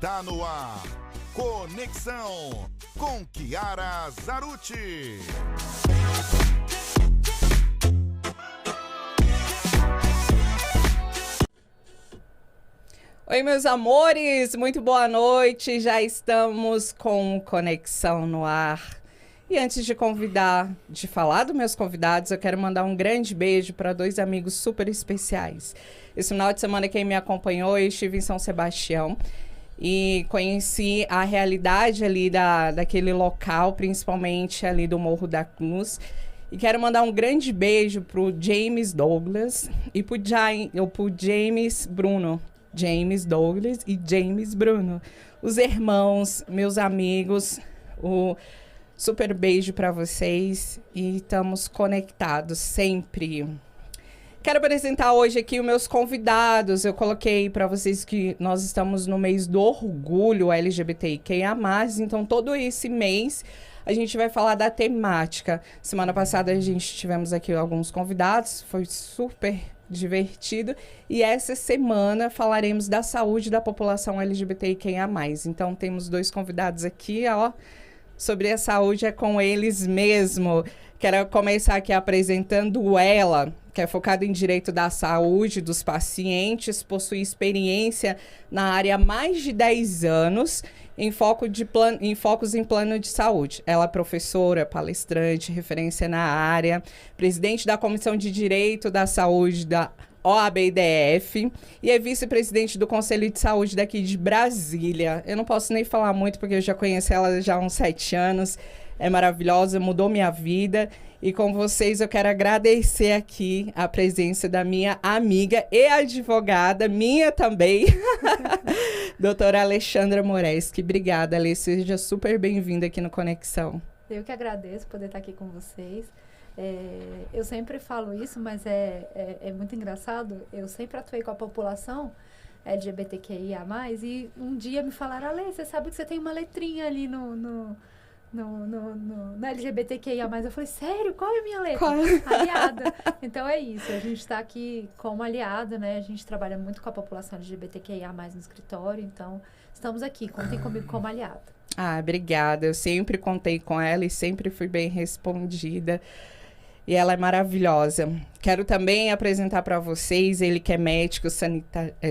Está no ar. Conexão com Chiara Zarutti. Oi, meus amores, muito boa noite. Já estamos com Conexão no ar. E antes de falar dos meus convidados, eu quero mandar um grande beijo para dois amigos super especiais. Esse final de semana, quem me acompanhou, eu estive em São Sebastião e conheci a realidade ali daquele local, principalmente ali do Morro da Cruz. E quero mandar um grande beijo pro James Douglas e pro James Bruno. James Douglas e James Bruno. Os irmãos, meus amigos, o super beijo para vocês e estamos conectados sempre. Quero apresentar hoje aqui os meus convidados. Eu coloquei para vocês que nós estamos no mês do orgulho LGBTQIA+, então todo esse mês a gente vai falar da temática. Semana passada a gente tivemos aqui alguns convidados, foi super divertido. E essa semana falaremos da saúde da população LGBTQIA+. Então temos dois convidados aqui, ó. Sobre a saúde é com eles mesmo. Quero começar aqui apresentando ela, que é focada em direito da saúde dos pacientes, possui experiência na área há mais de 10 anos, em focos em plano de saúde. Ela é professora, palestrante, referência na área, presidente da Comissão de Direito da Saúde da OAB-IDF e é vice-presidente do Conselho de Saúde daqui de Brasília. Eu não posso nem falar muito porque eu já conheço ela já há uns 7 anos. É maravilhosa, mudou minha vida. E com vocês eu quero agradecer aqui a presença da minha amiga e advogada, minha também, doutora Alexandra Moreski. Obrigada, Alê. Seja super bem-vinda aqui no Conexão. Eu que agradeço poder estar aqui com vocês. Eu sempre falo isso, mas é muito engraçado. Eu sempre atuei com a população LGBTQIA+, e um dia me falaram, Ale, você sabe que você tem uma letrinha ali no LGBTQIA+. Eu falei, sério? Qual é a minha letra? Qual? Aliada. Então é isso, a gente está aqui como aliada, né? A gente trabalha muito com a população LGBTQIA+, no escritório, então estamos aqui, contem comigo como aliada. Ah, obrigada. Eu sempre contei com ela e sempre fui bem respondida. E ela é maravilhosa. Quero também apresentar para vocês ele que é médico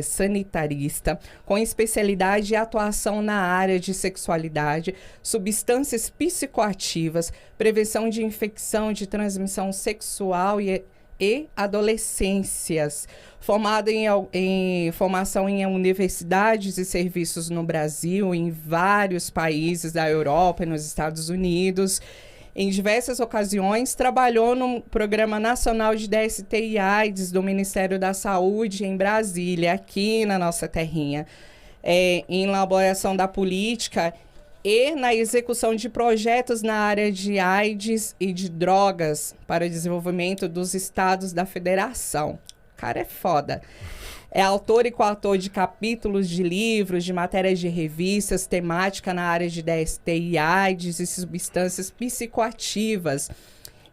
sanitarista, com especialidade e atuação na área de sexualidade, substâncias psicoativas, prevenção de infecção de transmissão sexual e adolescências. Formado em formação em universidades e serviços no Brasil, em vários países da Europa e nos Estados Unidos. Em diversas ocasiões, trabalhou no Programa Nacional de DST e AIDS do Ministério da Saúde em Brasília, aqui na nossa terrinha, em elaboração da política e na execução de projetos na área de AIDS e de drogas para o desenvolvimento dos estados da federação. O cara é foda. É autor e coautor de capítulos de livros, de matérias de revistas, temática na área de DST e AIDS e substâncias psicoativas.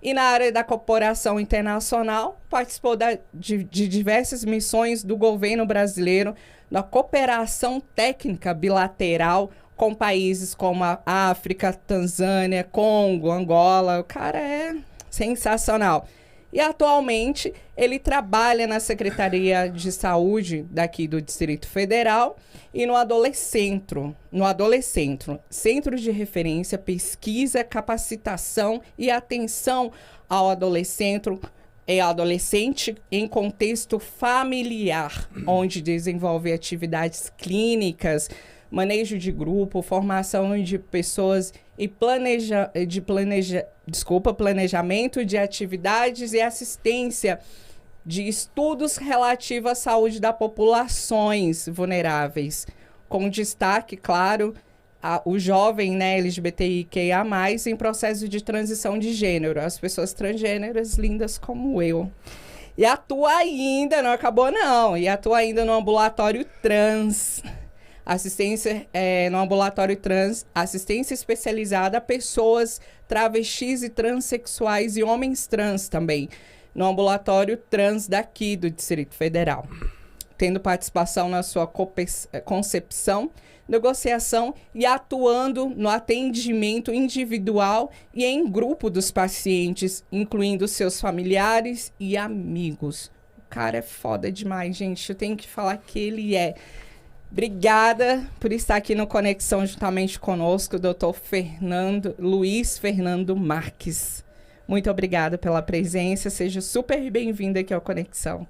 E na área da cooperação internacional, participou de diversas missões do governo brasileiro na cooperação técnica bilateral com países como a África, Tanzânia, Congo, Angola. O cara é sensacional. E atualmente ele trabalha na Secretaria de Saúde daqui do Distrito Federal e no Adolescentro, Centro de Referência, Pesquisa, Capacitação e Atenção ao Adolescente em contexto familiar, onde desenvolve atividades clínicas, manejo de grupo, formação de pessoas e planejamento de atividades e assistência de estudos relativos à saúde das populações vulneráveis, com destaque, claro, o jovem, né, LGBTQIA+, em processo de transição de gênero, as pessoas transgêneras lindas como eu. E atua ainda, não acabou não, e atua ainda no ambulatório trans, no ambulatório trans, assistência especializada a pessoas travestis e transexuais e homens trans também, no ambulatório trans daqui do Distrito Federal. tendo participação na sua concepção, negociação e atuando no atendimento individual e em grupo dos pacientes, incluindo seus familiares e amigos. O cara é foda demais, gente. Eu tenho que falar que ele é. Obrigada por estar aqui no Conexão juntamente conosco, o Dr. Luiz Fernando Marques. Muito obrigada pela presença. Seja super bem-vindo aqui ao Conexão.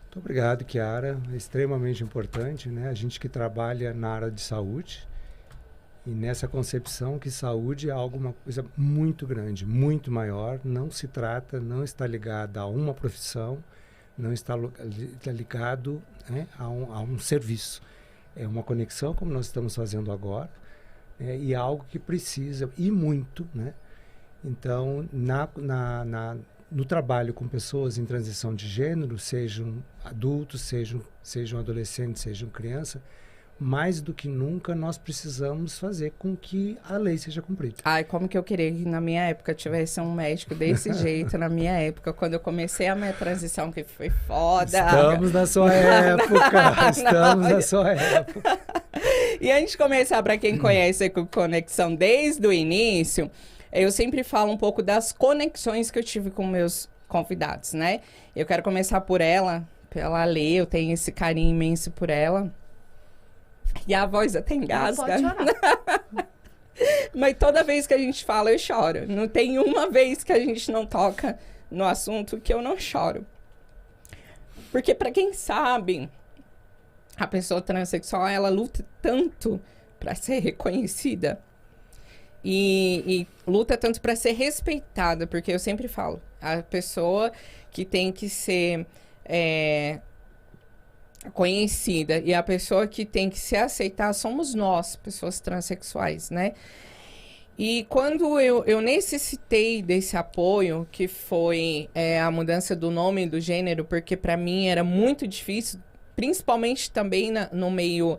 Muito obrigado, Chiara. É extremamente importante, né? A gente que trabalha na área de saúde e nessa concepção que saúde é uma coisa muito grande, muito maior. Não se trata, não está ligada a uma profissão, não está ligado, né, a um serviço. É uma conexão, como nós estamos fazendo agora, e algo que precisa, e muito, né? Então, no trabalho com pessoas em transição de gênero, sejam adultos, sejam adolescentes, sejam crianças, mais do que nunca nós precisamos fazer com que a lei seja cumprida. Ai, como que eu queria que na minha época tivesse um médico desse jeito, na minha época, quando eu comecei a minha transição, que foi foda. Estamos na sua época, estamos na sua época. E antes de começar, para quem conhece a Conexão desde o início, eu sempre falo um pouco das conexões que eu tive com meus convidados, né? Eu quero começar por ela, pela Lê, eu tenho esse carinho imenso por ela. E a voz até engasga. Pode chorar. Mas toda vez que a gente fala, eu choro. Não tem uma vez que a gente não toca no assunto que eu não choro. Porque, para quem sabe, a pessoa transexual, ela luta tanto para ser reconhecida. E luta tanto para ser respeitada. Porque eu sempre falo, a pessoa que tem que ser conhecida e a pessoa que tem que se aceitar somos nós, pessoas transexuais, né? E quando eu necessitei desse apoio, que foi a mudança do nome e do gênero, porque para mim era muito difícil, principalmente também no meio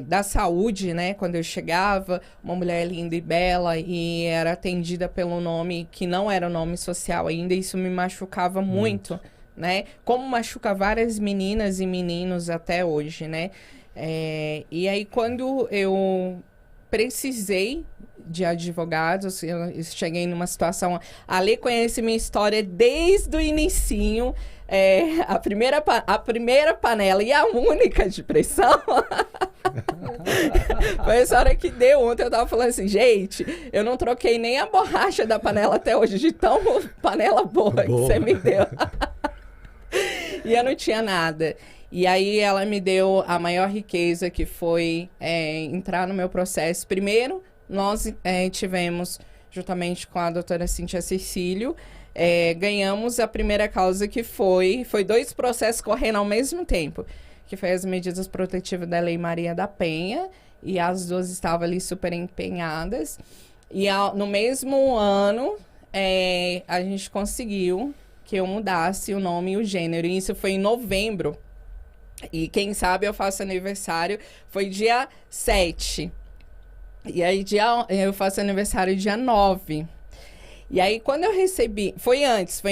da saúde, né? Quando eu chegava, uma mulher linda e bela e era atendida pelo nome que não era o nome social ainda, isso me machucava muito. Né? Como machuca várias meninas e meninos até hoje, né? E aí, quando eu precisei de advogados, eu cheguei numa situação... A Lê conhece minha história desde o inicinho. A primeira panela e a única de pressão... Foi essa hora que deu. Ontem eu tava falando assim, gente, eu não troquei nem a borracha da panela até hoje, de tão panela boa que você me deu. E eu não tinha nada. E aí ela me deu a maior riqueza, que foi entrar no meu processo. Primeiro, nós tivemos, juntamente com a doutora Cíntia Cecílio, ganhamos a primeira causa, que foi 2 processos correndo ao mesmo tempo, que foi as medidas protetivas da Lei Maria da Penha, e as 2 estavam ali super empenhadas. E no mesmo ano, a gente conseguiu que eu mudasse o nome e o gênero. E isso foi em novembro. E quem sabe eu faço aniversário, foi dia 7. E aí eu faço aniversário dia 9. E aí quando eu recebi, foi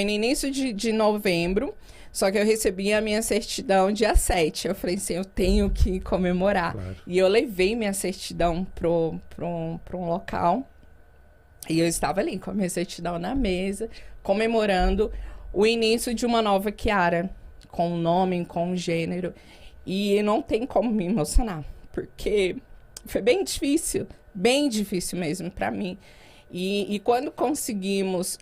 no início de novembro, só que eu recebi a minha certidão dia 7. Eu falei assim, eu tenho que comemorar. Claro. E eu levei minha certidão pra um local. E eu estava ali com a minha certidão na mesa, comemorando o início de uma nova Chiara, com o nome, com o gênero. E não tem como me emocionar, porque foi bem difícil mesmo para mim. E quando conseguimos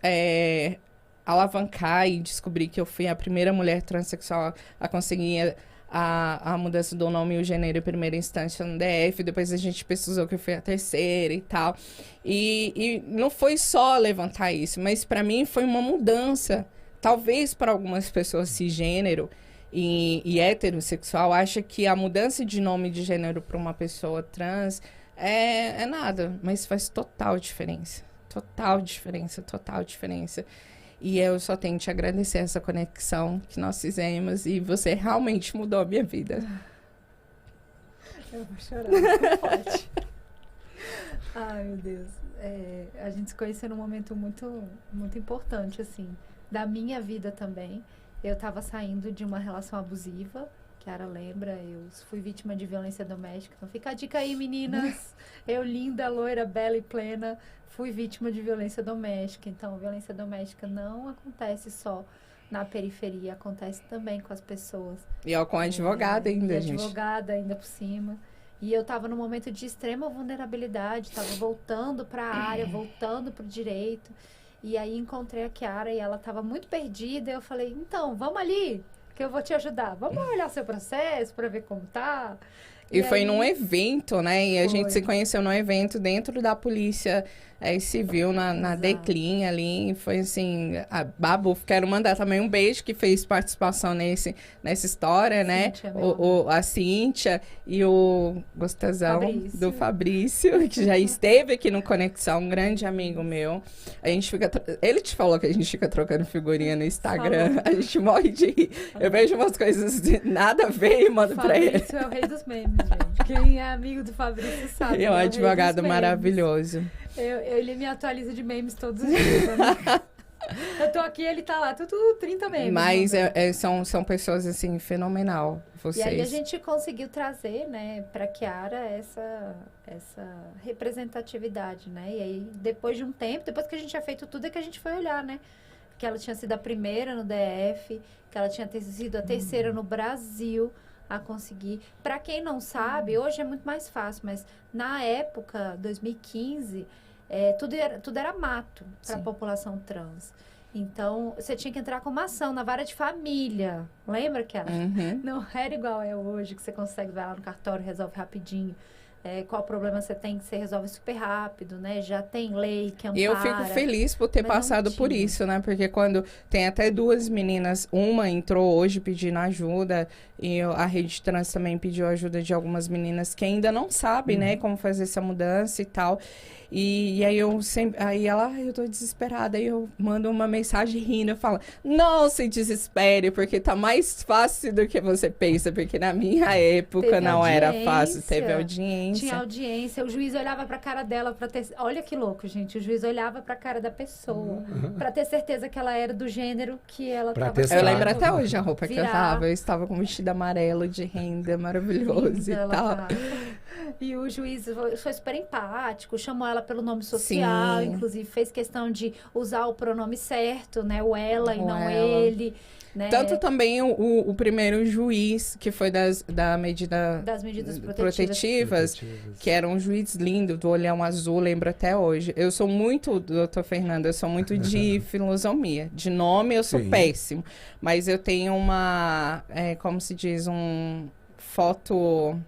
alavancar e descobrir que eu fui a primeira mulher transexual a conseguir a mudança do nome e o gênero em primeira instância no DF, depois a gente pesquisou que eu fui a terceira e tal. E não foi só levantar isso, mas para mim foi uma mudança. Talvez para algumas pessoas cisgênero e heterossexual acha que a mudança de nome de gênero para uma pessoa trans é nada, mas faz total diferença. Total diferença, total diferença. E eu só tenho que te agradecer essa conexão que nós fizemos e você realmente mudou a minha vida. Eu vou chorar, não pode. Ai, meu Deus. A gente se conheceu num momento muito, muito importante, assim, da minha vida também. Eu estava saindo de uma relação abusiva, Kiara lembra, eu fui vítima de violência doméstica. Então fica a dica aí, meninas. Eu, linda, loira, bela e plena, fui vítima de violência doméstica. Então, violência doméstica não acontece só na periferia, acontece também com as pessoas. E ó, com advogada ainda, gente. Advogada ainda por cima. E eu estava num momento de extrema vulnerabilidade, estava voltando para a área, voltando para o direito. E aí encontrei a Kiara e ela estava muito perdida. Eu falei, então, vamos ali, que eu vou te ajudar. Vamos olhar seu processo para ver como tá. E foi aí, num evento, né? E a gente foi. se conheceu num evento dentro da polícia civil, na Exato. Declin ali. Foi assim, a Babu, quero mandar também um beijo, que fez participação nessa história, né? Cíntia, meu amor. A Cíntia e o gostosão Fabrício. do Fabrício, que já esteve aqui no Conexão, um grande amigo meu. A gente fica... Ele te falou que a gente fica trocando figurinha no Instagram. Falou. A gente morre de rir. Eu vejo umas coisas de nada a ver e mando pra ele. Fabrício é o rei dos memes, gente. Quem é amigo do Fabrício sabe. E é ele um o rei dos advogado memes. maravilhoso. Ele me atualiza de memes todos os dias. Né? Eu tô aqui, ele tá lá, tudo 30 memes. Mas mandando. são pessoas, assim, fenomenal, vocês. E aí a gente conseguiu trazer, né, pra Kiara essa representatividade, né? E aí, depois de um tempo, depois que a gente tinha feito tudo, é que a gente foi olhar, né? Que ela tinha sido a primeira no DF, que ela tinha sido a terceira no Brasil a conseguir. Pra quem não sabe, hoje é muito mais fácil, mas na época, 2015, tudo era mato para a Sim. população trans. Então, você tinha que entrar com uma ação na vara de família. Lembra que Uhum. não era igual é hoje, que você consegue vai lá no cartório e resolve rapidinho. Qual problema você tem, que você resolve super rápido, né? Já tem lei que ampara. E eu fico feliz por ter mas não passado por tinha. isso, né? Porque quando tem até duas meninas, uma entrou hoje pedindo ajuda e a Rede Trans também pediu ajuda de algumas meninas que ainda não sabem, né, como fazer essa mudança e tal. E aí aí ela, eu tô desesperada, aí eu mando uma mensagem rindo, eu falo, não se desespere, porque tá mais fácil do que você pensa, porque na minha época Teve não era fácil, audiência. teve audiência. Tinha audiência, o juiz olhava pra cara dela pra ter... Olha que louco, gente. O juiz olhava pra cara da pessoa pra ter certeza que ela era do gênero que ela Pra tava testar. Eu querendo lembro até hoje a roupa que eu virar. tava. Eu estava com um vestido amarelo de renda, maravilhoso Linda e ela tal. tava. E o juiz foi super empático, chamou ela pelo nome social, Sim. inclusive fez questão de usar o pronome certo, né? O ela e O não ela. ele. Né? Tanto também o primeiro juiz, que foi das medidas protetivas, que era um juiz lindo, do olhão azul, lembro até hoje. Eu sou muito, doutor Fernando, eu sou muito de filosofia. De nome eu sou Sim. péssimo. Mas eu tenho como se diz, foto...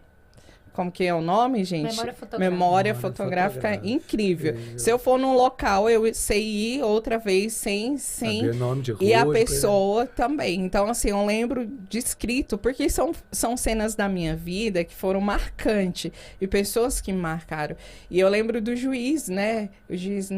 Como que é o nome, gente? Memória fotográfica. Memória fotográfica incrível. Incrível. Se eu for num local, eu sei ir outra vez sem Saber nome de rua, e a de coisa. pessoa também. Então, assim, eu lembro de escrito, porque são cenas da minha vida que foram marcantes. E pessoas que me marcaram. E eu lembro do juiz, né? O juiz,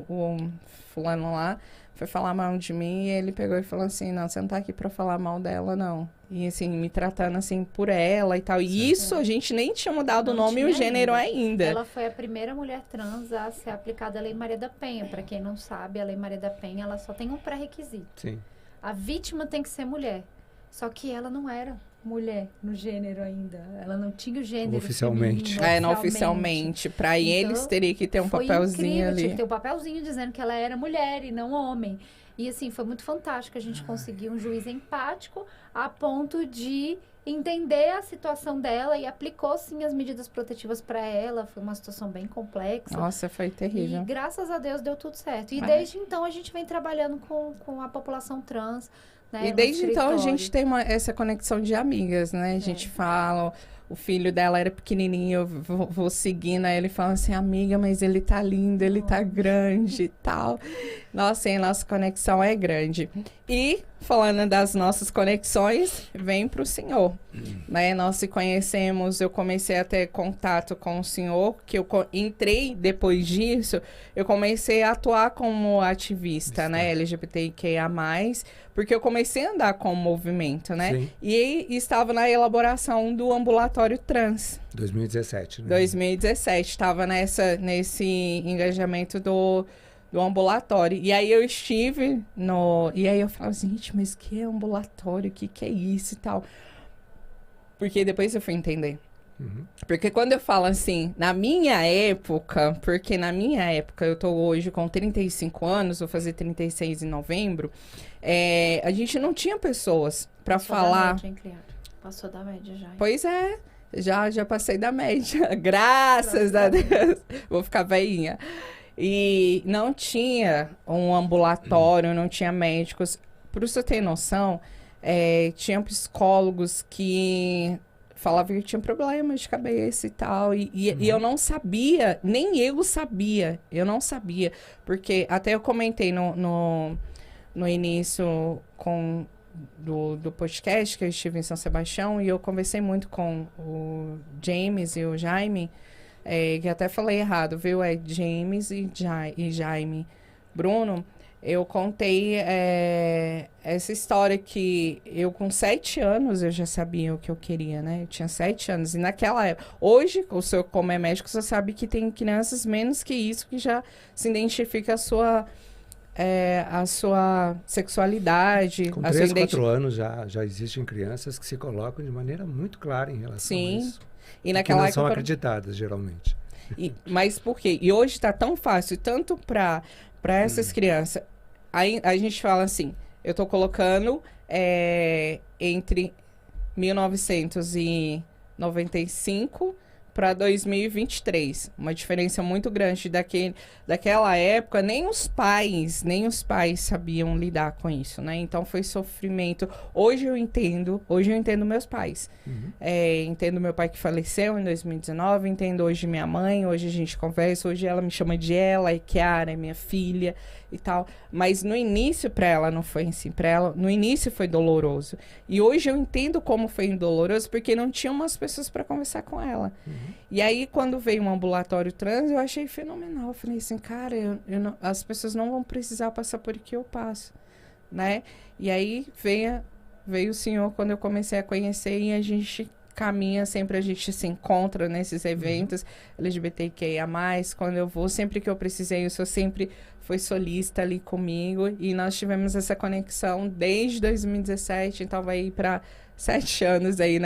o fulano lá, foi falar mal de mim. E ele pegou e falou assim, não, você não tá aqui pra falar mal dela, não. E, assim, me tratando, assim, por ela e tal. E isso, a gente nem tinha mudado o Não nome e o tinha gênero ainda. Ela foi a primeira mulher trans a ser aplicada a Lei Maria da Penha. Para quem não sabe, a Lei Maria da Penha, ela só tem um pré-requisito. Sim. A vítima tem que ser mulher. Só que ela não era mulher no gênero ainda. Ela não tinha o gênero Oficialmente. feminino, Não oficialmente. Pra eles, teria que ter um foi papelzinho incrível, ali. tinha que ter um papelzinho dizendo que ela era mulher e não homem. E assim, foi muito fantástico a gente conseguir um juiz empático a ponto de entender a situação dela e aplicou sim as medidas protetivas para ela. Foi uma situação bem complexa. Nossa, foi terrível. E graças a Deus deu tudo certo. E É. desde então a gente vem trabalhando com a população trans, né? E no desde então a escritório. gente tem essa conexão de amigas, né? A gente fala, o filho dela era pequenininho, eu vou seguindo, aí ele fala assim, amiga, mas ele tá lindo, ele tá grande e tal. Nossa, e a nossa conexão é grande. E, falando das nossas conexões, vem pro senhor, né? Nós se conhecemos, eu comecei a ter contato com o senhor, que eu entrei depois disso, eu comecei a atuar como ativista, né? LGBTQIA+, porque eu comecei a andar com o movimento, né? Sim. E estava na elaboração do ambulatório trans. 2017, né? 2017, estava nesse engajamento do ambulatório. E aí eu estive E aí eu falava assim, gente, mas que é ambulatório? O que é isso e tal? Porque depois eu fui entender. Uhum. Porque quando eu falo assim, na minha época, porque na minha época, eu tô hoje com 35 anos, vou fazer 36 em novembro, a gente não tinha pessoas pra falar. Passou da média já. Pois é, já passei da média, graças a Deus. Vou ficar velhinha. E não tinha um ambulatório, não tinha médicos. Para você ter noção, tinha psicólogos que falavam que tinha problemas de cabeça e tal. E eu não sabia, nem eu sabia. Eu não sabia. Porque até eu comentei no início do podcast que eu estive em São Sebastião, e eu conversei muito com o James e o Jaime, que até falei errado, viu? É James e Jaime. Bruno, eu contei essa história que eu com 7 anos eu já sabia o que eu queria, né? Eu tinha 7 anos. E naquela época... Hoje, o senhor, como é médico, você sabe que tem crianças menos que isso que já se identifica a sua sexualidade. Com 3, 4 anos já existem crianças que se colocam de maneira muito clara em relação a isso. E naquela que não são acreditadas, geralmente. Mas por quê? E hoje está tão fácil, tanto para essas crianças. Aí a gente fala assim, eu estou colocando entre 1995 para 2023. Uma diferença muito grande daquela época. Nem os pais sabiam lidar com isso, né? Então foi sofrimento. Hoje eu entendo meus pais. Uhum. Entendo meu pai que faleceu em 2019, entendo hoje minha mãe, hoje a gente conversa, hoje ela me chama de ela, é Kiara, é minha filha e tal. Mas no início para ela não foi assim, para ela no início foi doloroso. E hoje eu entendo como foi doloroso, porque não tinha umas pessoas para conversar com ela. Uhum. E aí quando veio um ambulatório trans, eu achei fenomenal. Eu falei assim, cara, as pessoas não vão precisar passar por que eu passo, né? E aí veio o senhor quando eu comecei a conhecer, e a gente caminha, sempre a gente se encontra nesses eventos LGBTQIA+, quando eu vou, sempre que eu precisei, o senhor sempre foi solista ali comigo, e nós tivemos essa conexão desde 2017, então vai ir para 7 anos aí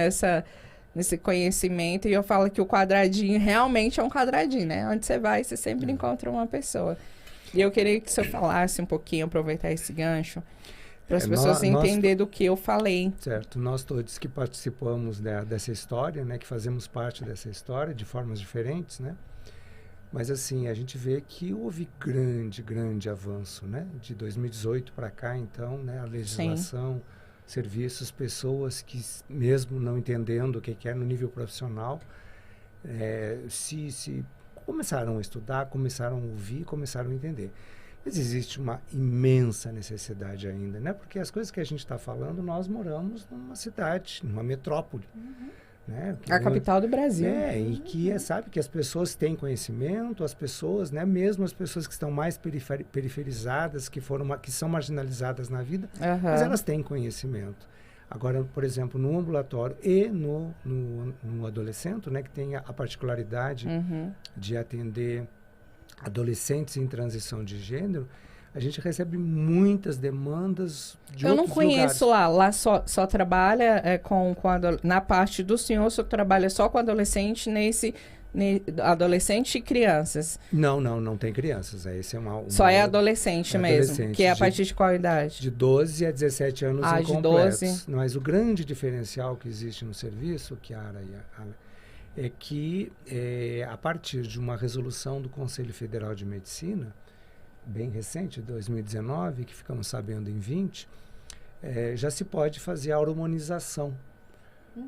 nesse conhecimento, e eu falo que o quadradinho realmente é um quadradinho, né? Onde você vai, você sempre encontra uma pessoa. E eu queria que o senhor falasse um pouquinho, aproveitar esse gancho, para as pessoas entenderem do que eu falei. Certo. Nós todos que participamos dessa história, né, que fazemos parte dessa história de formas diferentes, né? Mas assim, a gente vê que houve grande avanço, né? De 2018 para cá, então, né, a legislação, serviços, pessoas que mesmo não entendendo o que é no nível profissional, se começaram a estudar, começaram a ouvir, começaram a entender. Mas existe uma imensa necessidade ainda, né? Porque as coisas que a gente está falando, nós moramos numa cidade, numa metrópole. Né? A capital do Brasil. E que sabe que as pessoas têm conhecimento, as pessoas, né? Mesmo as pessoas que estão mais periferizadas, que são marginalizadas na vida, mas elas têm conhecimento. Agora, por exemplo, no ambulatório e no adolescente, né? Que tem a particularidade de atender adolescentes em transição de gênero, a gente recebe muitas demandas de outros lugares. Eu não conheço lá só trabalha na parte do senhor, só trabalha só com adolescente adolescente e crianças. Não tem crianças. Esse é só é adolescente mesmo, que é a partir de qual idade? De 12 a 17 anos incompletos. De 12. Mas o grande diferencial que existe no serviço, Kiara, é que a partir de uma resolução do Conselho Federal de Medicina, bem recente, 2019, que ficamos sabendo em 20, já se pode fazer a hormonização.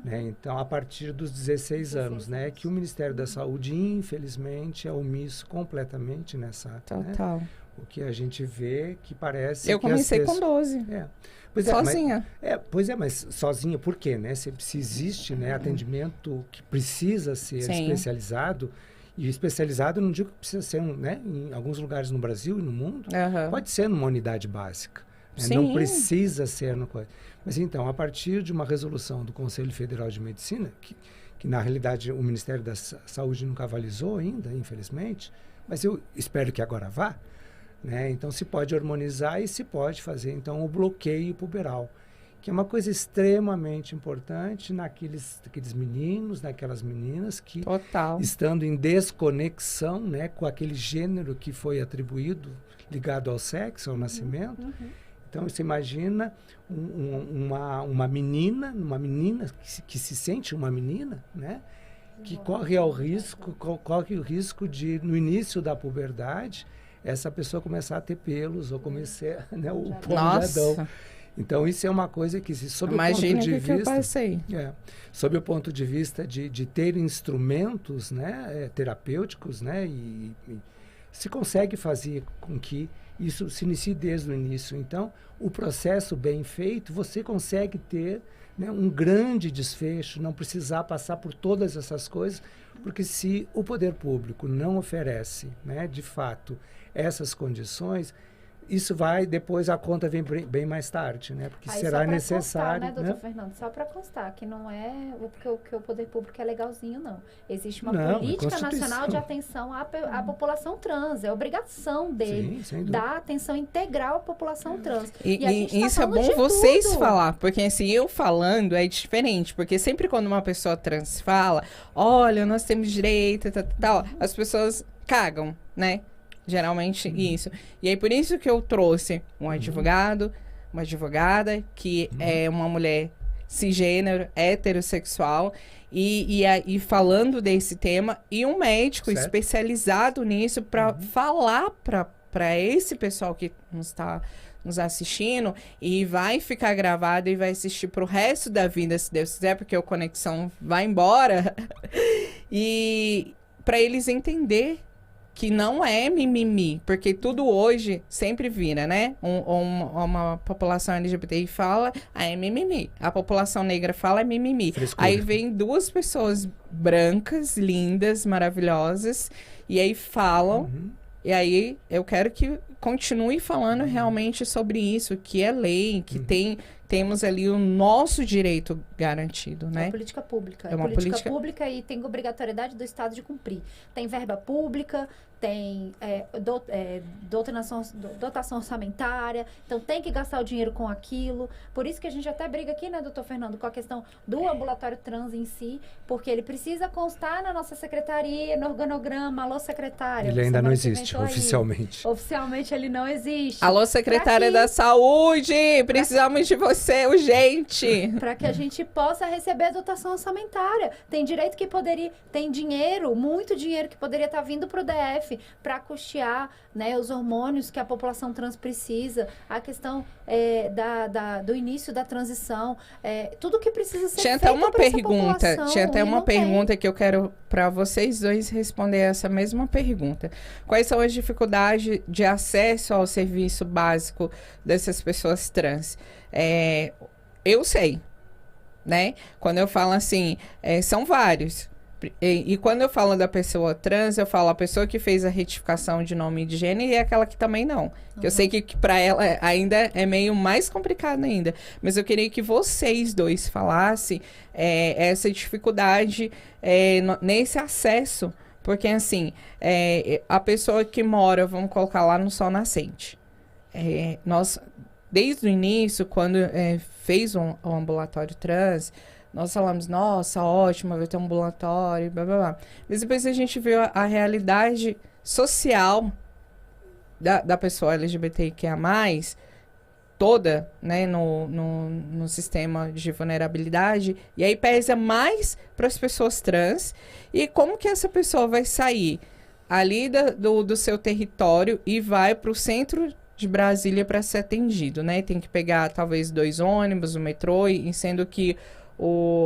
Né? Então, a partir dos 16 anos, né? Que o Ministério da Saúde, infelizmente, é omisso completamente nessa... Total. Né? O que a gente vê que parece... Eu comecei com 12. Sozinha. Mas sozinha por quê? Né? Se existe, né, atendimento que precisa ser especializado, e especializado, não digo que precisa ser, né, em alguns lugares no Brasil e no mundo, pode ser numa unidade básica. Né? Não precisa ser no... Mas então, a partir de uma resolução do Conselho Federal de Medicina, que na realidade o Ministério da Saúde nunca avalizou ainda, infelizmente, mas eu espero que agora vá, né? Então se pode hormonizar e se pode fazer então o bloqueio puberal. que é uma coisa extremamente importante naqueles meninos, naquelas meninas que, Total. estando em desconexão, né, com aquele gênero que foi atribuído, ligado ao sexo, ao nascimento. Então, você imagina uma menina que se sente uma menina, né, que corre o risco de, no início da puberdade, essa pessoa começar a ter pelos ou começar, né, o ponjadão. Nossa, Então, isso é uma coisa que, sob o imagina ponto de o que eu vista... passei. sob o ponto de vista de ter instrumentos, né, terapêuticos, né, e se consegue fazer com que isso se inicie desde o início. Então, o processo bem feito, você consegue ter, né, um grande desfecho, não precisar passar por todas essas coisas, porque se o poder público não oferece, né, de fato, essas condições, isso vai, depois a conta vem bem mais tarde, né? Porque Aí, será só pra necessário... constar, né, doutor Fernando? Só para constar, que não é que o poder público é legalzinho, não. Existe uma Não, é política nacional Constituição. de atenção à população trans. É obrigação dele Sim, sem dúvida. dar atenção integral à população trans. E, a gente tá isso é falando bom de vocês tudo. falar, porque assim, eu falando é diferente, porque sempre quando uma pessoa trans fala, olha, nós temos direito, tal, as pessoas cagam, né? Geralmente isso. E aí por isso que eu trouxe um advogado, uma advogada, que é uma mulher cisgênero, heterossexual, e falando desse tema, e um médico Certo. especializado nisso para falar para esse pessoal que está nos assistindo, e vai ficar gravado e vai assistir pro resto da vida, se Deus quiser, porque o Conexão vai embora. E para eles entender que não é mimimi, porque tudo hoje sempre vira, né? Uma população LGBTI fala, é mimimi. A população negra fala, é mimimi. Frescura. Aí vem duas pessoas brancas, lindas, maravilhosas, e aí falam, e aí eu quero que continue falando realmente sobre isso, que é lei, que temos ali o nosso direito garantido, É né? política pública. É uma política política- pública e tem obrigatoriedade do Estado de cumprir. Tem verba pública, tem dotação orçamentária, então tem que gastar o dinheiro com aquilo. Por isso que a gente até briga aqui, né, doutor Fernando, com a questão do ambulatório trans em si, porque ele precisa constar na nossa secretaria, no organograma. Alô, secretária. Ele ainda não semana que vem existe, tô aí. oficialmente. Oficialmente ele não existe. Alô, secretária Pra da Saúde! Precisamos de você, urgente! Para que a gente possa receber a dotação orçamentária. Tem direito que poderia, tem dinheiro, muito dinheiro que poderia estar vindo para o DF para custear, né, os hormônios que a população trans precisa, a questão do início da transição, tudo que precisa ser Tinha feito até uma pra essa pergunta, população, tinha até e uma não tem. pergunta que eu quero para vocês dois responder essa mesma pergunta. Quais são as dificuldades de acesso ao serviço básico dessas pessoas trans? Eu sei, né? Quando eu falo assim, são vários. E quando eu falo da pessoa trans, eu falo a pessoa que fez a retificação de nome de gênero e aquela que também não. Que eu sei que para ela ainda é meio mais complicado ainda. Mas eu queria que vocês dois falassem essa dificuldade nesse acesso. Porque, assim, a pessoa que mora, vamos colocar lá no Sol Nascente. Nós, desde o início, quando fez o ambulatório trans, nós falamos, nossa, ótimo, vai ter um ambulatório, blá, blá, blá. Mas depois a gente viu a realidade social da pessoa LGBTQIA+, toda, né, no sistema de vulnerabilidade, e aí pesa mais para as pessoas trans, e como que essa pessoa vai sair ali do seu território e vai para o centro de Brasília para ser atendido, né? Tem que pegar talvez 2 ônibus, o metrô, e sendo que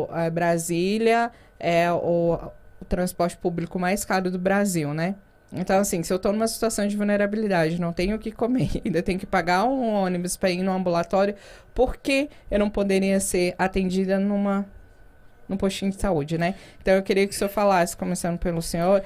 a Brasília é o transporte público mais caro do Brasil, né? Então, assim, se eu estou numa situação de vulnerabilidade, não tenho o que comer, ainda tenho que pagar um ônibus para ir no ambulatório, por que eu não poderia ser atendida num postinho de saúde, né? Então, eu queria que o senhor falasse, começando pelo senhor,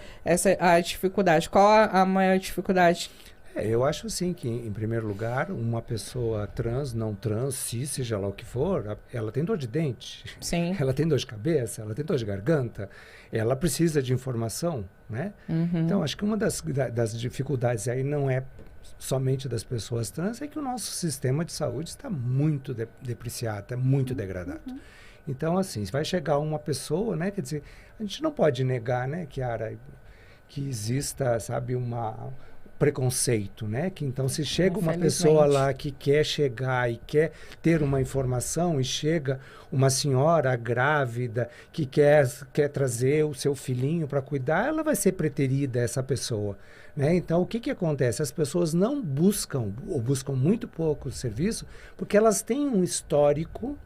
a dificuldade. Qual a maior dificuldade? Eu acho assim que, em primeiro lugar, uma pessoa trans, não trans, cis, seja lá o que for, ela tem dor de dente, Sim. ela tem dor de cabeça, ela tem dor de garganta, ela precisa de informação, né? Uhum. Então, acho que uma das dificuldades aí não é somente das pessoas trans, é que o nosso sistema de saúde está muito depreciado, está muito degradado. Então, assim, vai chegar uma pessoa, né? Quer dizer, a gente não pode negar, né, Kiara, que exista, sabe, preconceito, né? Que então se chega uma pessoa lá que quer chegar e quer ter uma informação e chega uma senhora grávida que quer trazer o seu filhinho para cuidar, ela vai ser preterida, essa pessoa, né? Então, o que acontece? As pessoas não buscam, ou buscam muito pouco o serviço, porque elas têm um histórico.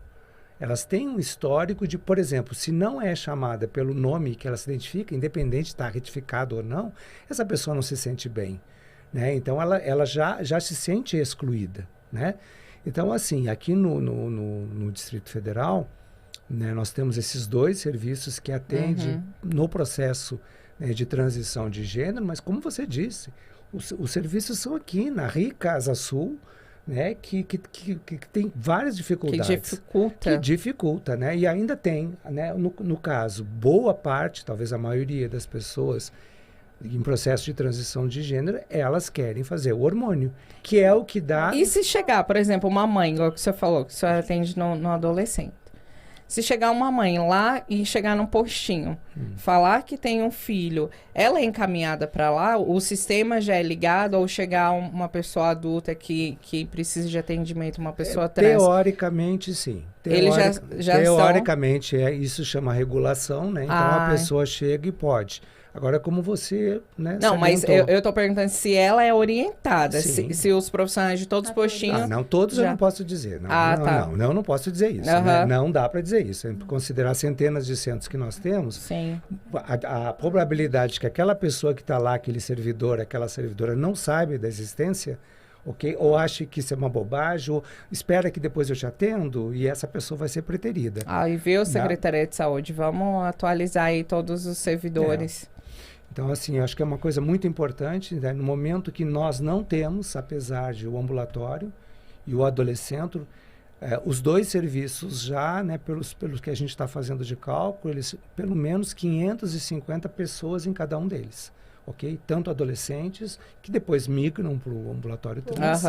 Elas têm um histórico de, por exemplo, se não é chamada pelo nome que ela se identifica, independente de estar retificado ou não, essa pessoa não se sente bem, né? Então, ela já se sente excluída, né? Então, assim, aqui no Distrito Federal, né, nós temos esses 2 serviços que atendem no processo, né, de transição de gênero, mas como você disse, os serviços são aqui na Rica Asa Sul, né, que tem várias dificuldades. Que dificulta, né? E ainda tem, né, no caso, boa parte, talvez a maioria das pessoas em processo de transição de gênero, elas querem fazer o hormônio, que é o que dá... E se chegar, por exemplo, uma mãe, igual que você falou, que você atende no adolescente. Se chegar uma mãe lá e chegar num postinho, falar que tem um filho, ela é encaminhada para lá, o sistema já é ligado, ou chegar uma pessoa adulta que precisa de atendimento, uma pessoa trans? Teoricamente, sim. Eles já teoricamente, isso chama regulação, né? Então, a pessoa chega e pode. Agora, como você, né, não, mas eu estou perguntando se ela é orientada, se os profissionais de todos os postinhos... não, todos eu não posso dizer. Não posso dizer isso. Né? Não dá para dizer isso. Considerar centenas de centros que nós temos, a probabilidade de que aquela pessoa que está lá, aquele servidor, aquela servidora, não saiba da existência, ok? Ou ache que isso é uma bobagem, ou espera que depois eu te atendo, e essa pessoa vai ser preterida. E viu, Secretaria de Saúde? Vamos atualizar aí todos os servidores. Então, assim, eu acho que é uma coisa muito importante, né? No momento que nós não temos, apesar de o ambulatório e o adolescente, os 2 serviços já, né, pelos que a gente está fazendo de cálculo, eles, pelo menos 550 pessoas em cada um deles, ok? Tanto adolescentes, que depois migram para o ambulatório trans,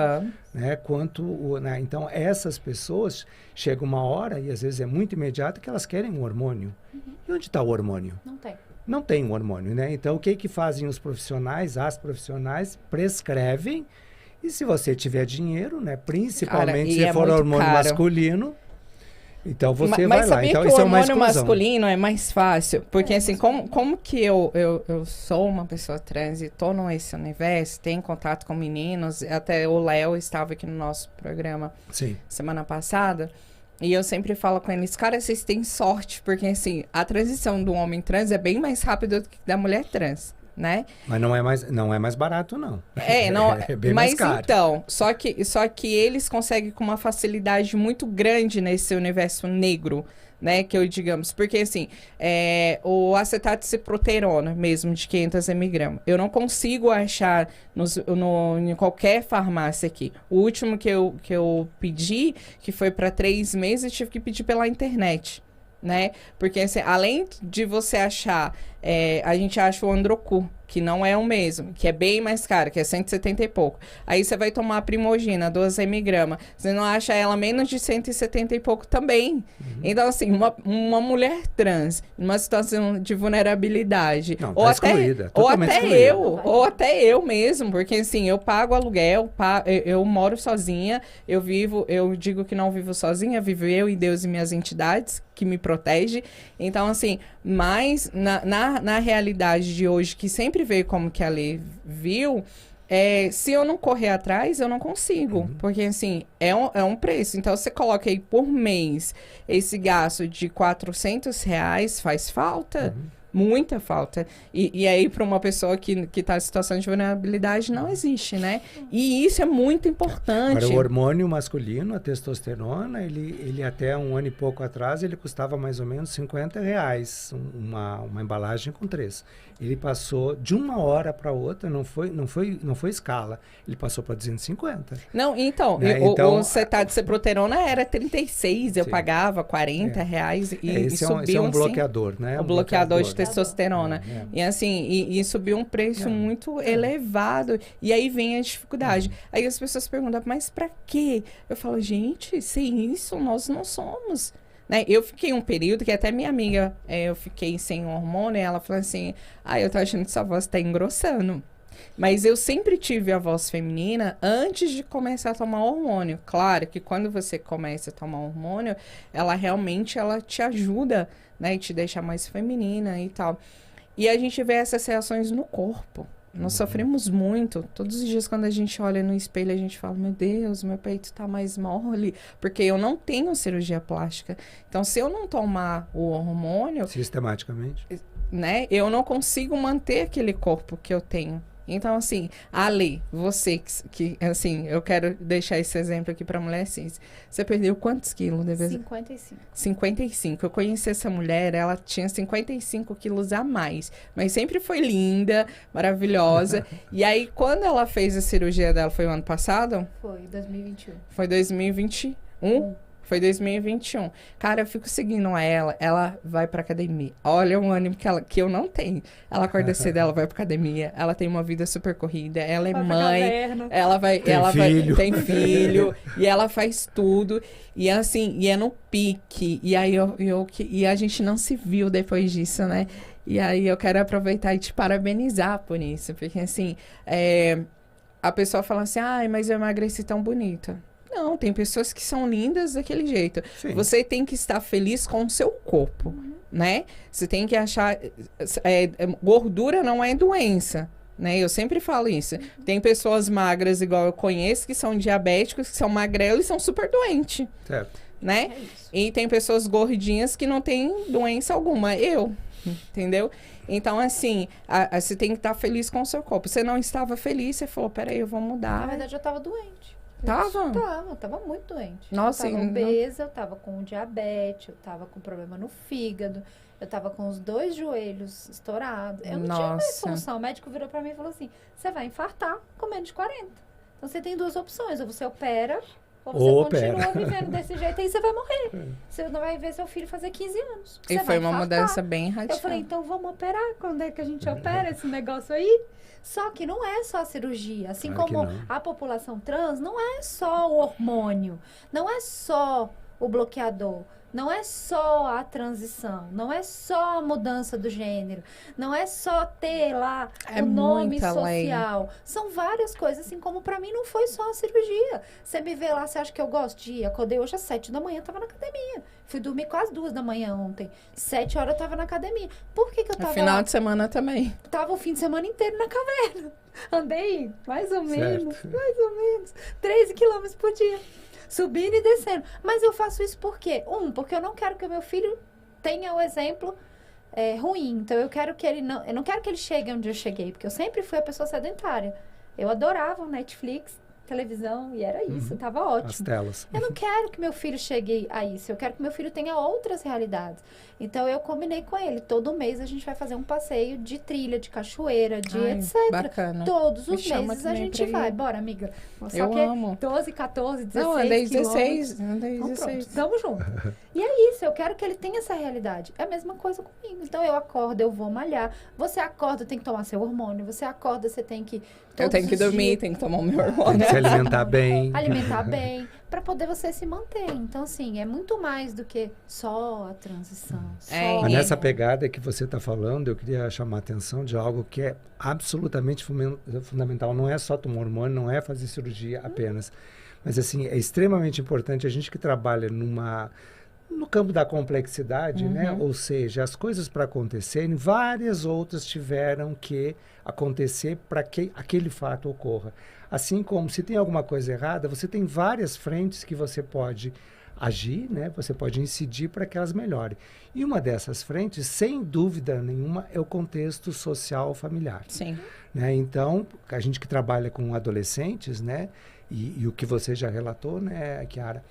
né, quanto... né? Então, essas pessoas, chega uma hora, e às vezes é muito imediato, que elas querem um hormônio. E onde está o hormônio? Não tem um hormônio, né? Então, o que fazem os profissionais? As profissionais prescrevem, e se você tiver dinheiro, né? Principalmente se for hormônio masculino, então você vai lá. Então, isso é uma exclusão. O hormônio masculino é mais fácil, porque assim, como que eu sou uma pessoa trans e estou nesse universo, tenho contato com meninos, até o Léo estava aqui no nosso programa semana passada, e eu sempre falo com eles, cara, vocês têm sorte, porque assim, a transição do homem trans é bem mais rápida do que da mulher trans, né? Mas não é mais barato, não. É bem mais caro. Então, só que eles conseguem com uma facilidade muito grande nesse universo negro, né, que eu digamos, porque assim, o acetato ciproterona mesmo, de 500 mg, eu não consigo achar em qualquer farmácia aqui. O último que eu pedi, que foi para 3 meses, eu tive que pedir pela internet, né, porque assim, além de você achar, a gente acha o Androcu, que não é o mesmo, que é bem mais caro, que é 170 e pouco. Aí você vai tomar a Primogina, 12 mg. Você não acha ela menos de 170 e pouco também. Então, assim, uma mulher trans, numa situação de vulnerabilidade, não, ou, tá até, excluída, ou até eu mesmo, porque assim, eu pago aluguel, eu moro sozinha, eu digo que não vivo sozinha, vivo eu e Deus e minhas entidades que me protegem. Então, assim, mas na realidade de hoje, que sempre veio como que a lei viu, se eu não correr atrás, eu não consigo. Porque, assim, é um preço. Então, você coloca aí por mês esse gasto de R$400, faz falta? Muita falta. E aí, para uma pessoa que está em situação de vulnerabilidade, não existe, né? E isso é muito importante. Agora, o hormônio masculino, a testosterona, ele até 1 ano e pouco atrás, ele custava mais ou menos R$50, uma embalagem com 3. Ele passou de uma hora para outra, não foi escala. Ele passou para 250. Não, então, o cetato de ciproterona era 36, eu pagava R$40 e esse é um bloqueador, né? O bloqueador de testosterona. E assim, e subiu um preço muito elevado. E aí vem a dificuldade. Aí as pessoas perguntam, mas pra quê? Eu falo, gente, sem isso nós não somos. Né? Eu fiquei um período que até minha amiga, eu fiquei sem hormônio, e ela falou assim, eu tô achando que sua voz tá engrossando. Mas eu sempre tive a voz feminina antes de começar a tomar hormônio. Claro que quando você começa a tomar hormônio, ela realmente te ajuda, né? E te deixa mais feminina e tal. E a gente vê essas reações no corpo. Nós sofremos muito. Todos os dias, quando a gente olha no espelho, a gente fala, meu Deus, meu peito tá mais mole. Porque eu não tenho cirurgia plástica. Então, se eu não tomar o hormônio... Sistematicamente. Né? Eu não consigo manter aquele corpo que eu tenho. Então, assim, Ale, você que assim, eu quero deixar esse exemplo aqui pra mulher cis. Você perdeu quantos quilos? 55. 55. Eu conheci essa mulher, ela tinha 55 quilos a mais. Mas sempre foi linda, maravilhosa. E aí, quando ela fez a cirurgia dela, foi o ano passado? Foi, 2021. Foi 2021? Foi 2021. Cara, eu fico seguindo ela vai pra academia. Olha o ânimo que eu não tenho. Ela acorda cedo, ela vai pra academia, ela tem uma vida super corrida, ela é mãe, tem filho, e ela faz tudo. E assim, e é no pique. E aí e a gente não se viu depois disso, né? E aí eu quero aproveitar e te parabenizar por isso. Porque assim, a pessoa fala assim, mas eu emagreci tão bonita. Não, tem pessoas que são lindas daquele jeito. Sim. Você tem que estar feliz com o seu corpo, né? Você tem que achar... gordura não é doença, né? Eu sempre falo isso. Tem pessoas magras, igual eu conheço, que são diabéticos, que são magrelos e são super doentes. Certo. Né? E tem pessoas gordinhas que não têm doença alguma. Entendeu? Então, assim, você tem que estar feliz com o seu corpo. Você não estava feliz, você falou, peraí, eu vou mudar. Na verdade, eu estava doente. Tava muito doente. Nossa, eu tava obesa, eu tava com diabetes, eu tava com problema no fígado, eu tava com os 2 joelhos estourados. Eu não tinha mais solução. O médico virou pra mim e falou assim, você vai infartar com menos de 40. Então você tem 2 opções, ou você opera, ou você continua vivendo desse jeito, aí você vai morrer. Você não vai ver seu filho fazer 15 anos. E foi uma mudança bem radical. Eu falei, então vamos operar. Quando é que a gente opera esse negócio aí? Só que não é só a cirurgia. Assim como a população trans, não é só o hormônio. Não é só o bloqueador. Não é só a transição. Não é só a mudança do gênero. Não é só ter lá o nome social. São várias coisas. Assim como pra mim não foi só a cirurgia. Você me vê lá, você acha que eu gosto de ir? Acordei hoje às 7 da manhã, tava na academia. Fui dormir quase 2 da manhã ontem. 7 horas eu tava na academia. Por que eu tava no final de semana também. Tava o fim de semana inteiro na caverna. Andei mais ou menos 13 quilômetros por dia. Subindo e descendo. Mas eu faço isso por quê? Porque eu não quero que o meu filho tenha o exemplo ruim. Então, eu não quero que ele chegue onde eu cheguei. Porque eu sempre fui a pessoa sedentária. Eu adorava o Netflix, televisão, e era isso. Tava ótimo. As telas. Eu não quero que meu filho chegue a isso. Eu quero que meu filho tenha outras realidades. Então, eu combinei com ele. Todo mês a gente vai fazer um passeio de trilha, de cachoeira, de etc. Bacana. Todos os meses a gente vai. Bora, amiga. Só que amo. 12, 14, 16 Não, andei 16. Tamo junto. E é isso. Eu quero que ele tenha essa realidade. É a mesma coisa comigo. Então, eu acordo, eu vou malhar. Você acorda, tem que tomar seu hormônio. Você acorda, você tem que... Eu tenho que dormir, tenho que tomar o meu hormônio. Se alimentar bem. Alimentar bem, para poder você se manter. Então, assim, é muito mais do que só a transição. Mas nessa pegada que você está falando, eu queria chamar a atenção de algo que é absolutamente fundamental. Não é só tomar hormônio, não é fazer cirurgia apenas. Mas, assim, é extremamente importante a gente que trabalha no campo da complexidade, né? Ou seja, as coisas para acontecerem, várias outras tiveram que acontecer para que aquele fato ocorra. Assim como se tem alguma coisa errada, você tem várias frentes que você pode agir, né? Você pode incidir para que elas melhorem. E uma dessas frentes, sem dúvida nenhuma, é o contexto social familiar. Sim. Né? Então, a gente que trabalha com adolescentes, né? E o que você já relatou, né, Chiara?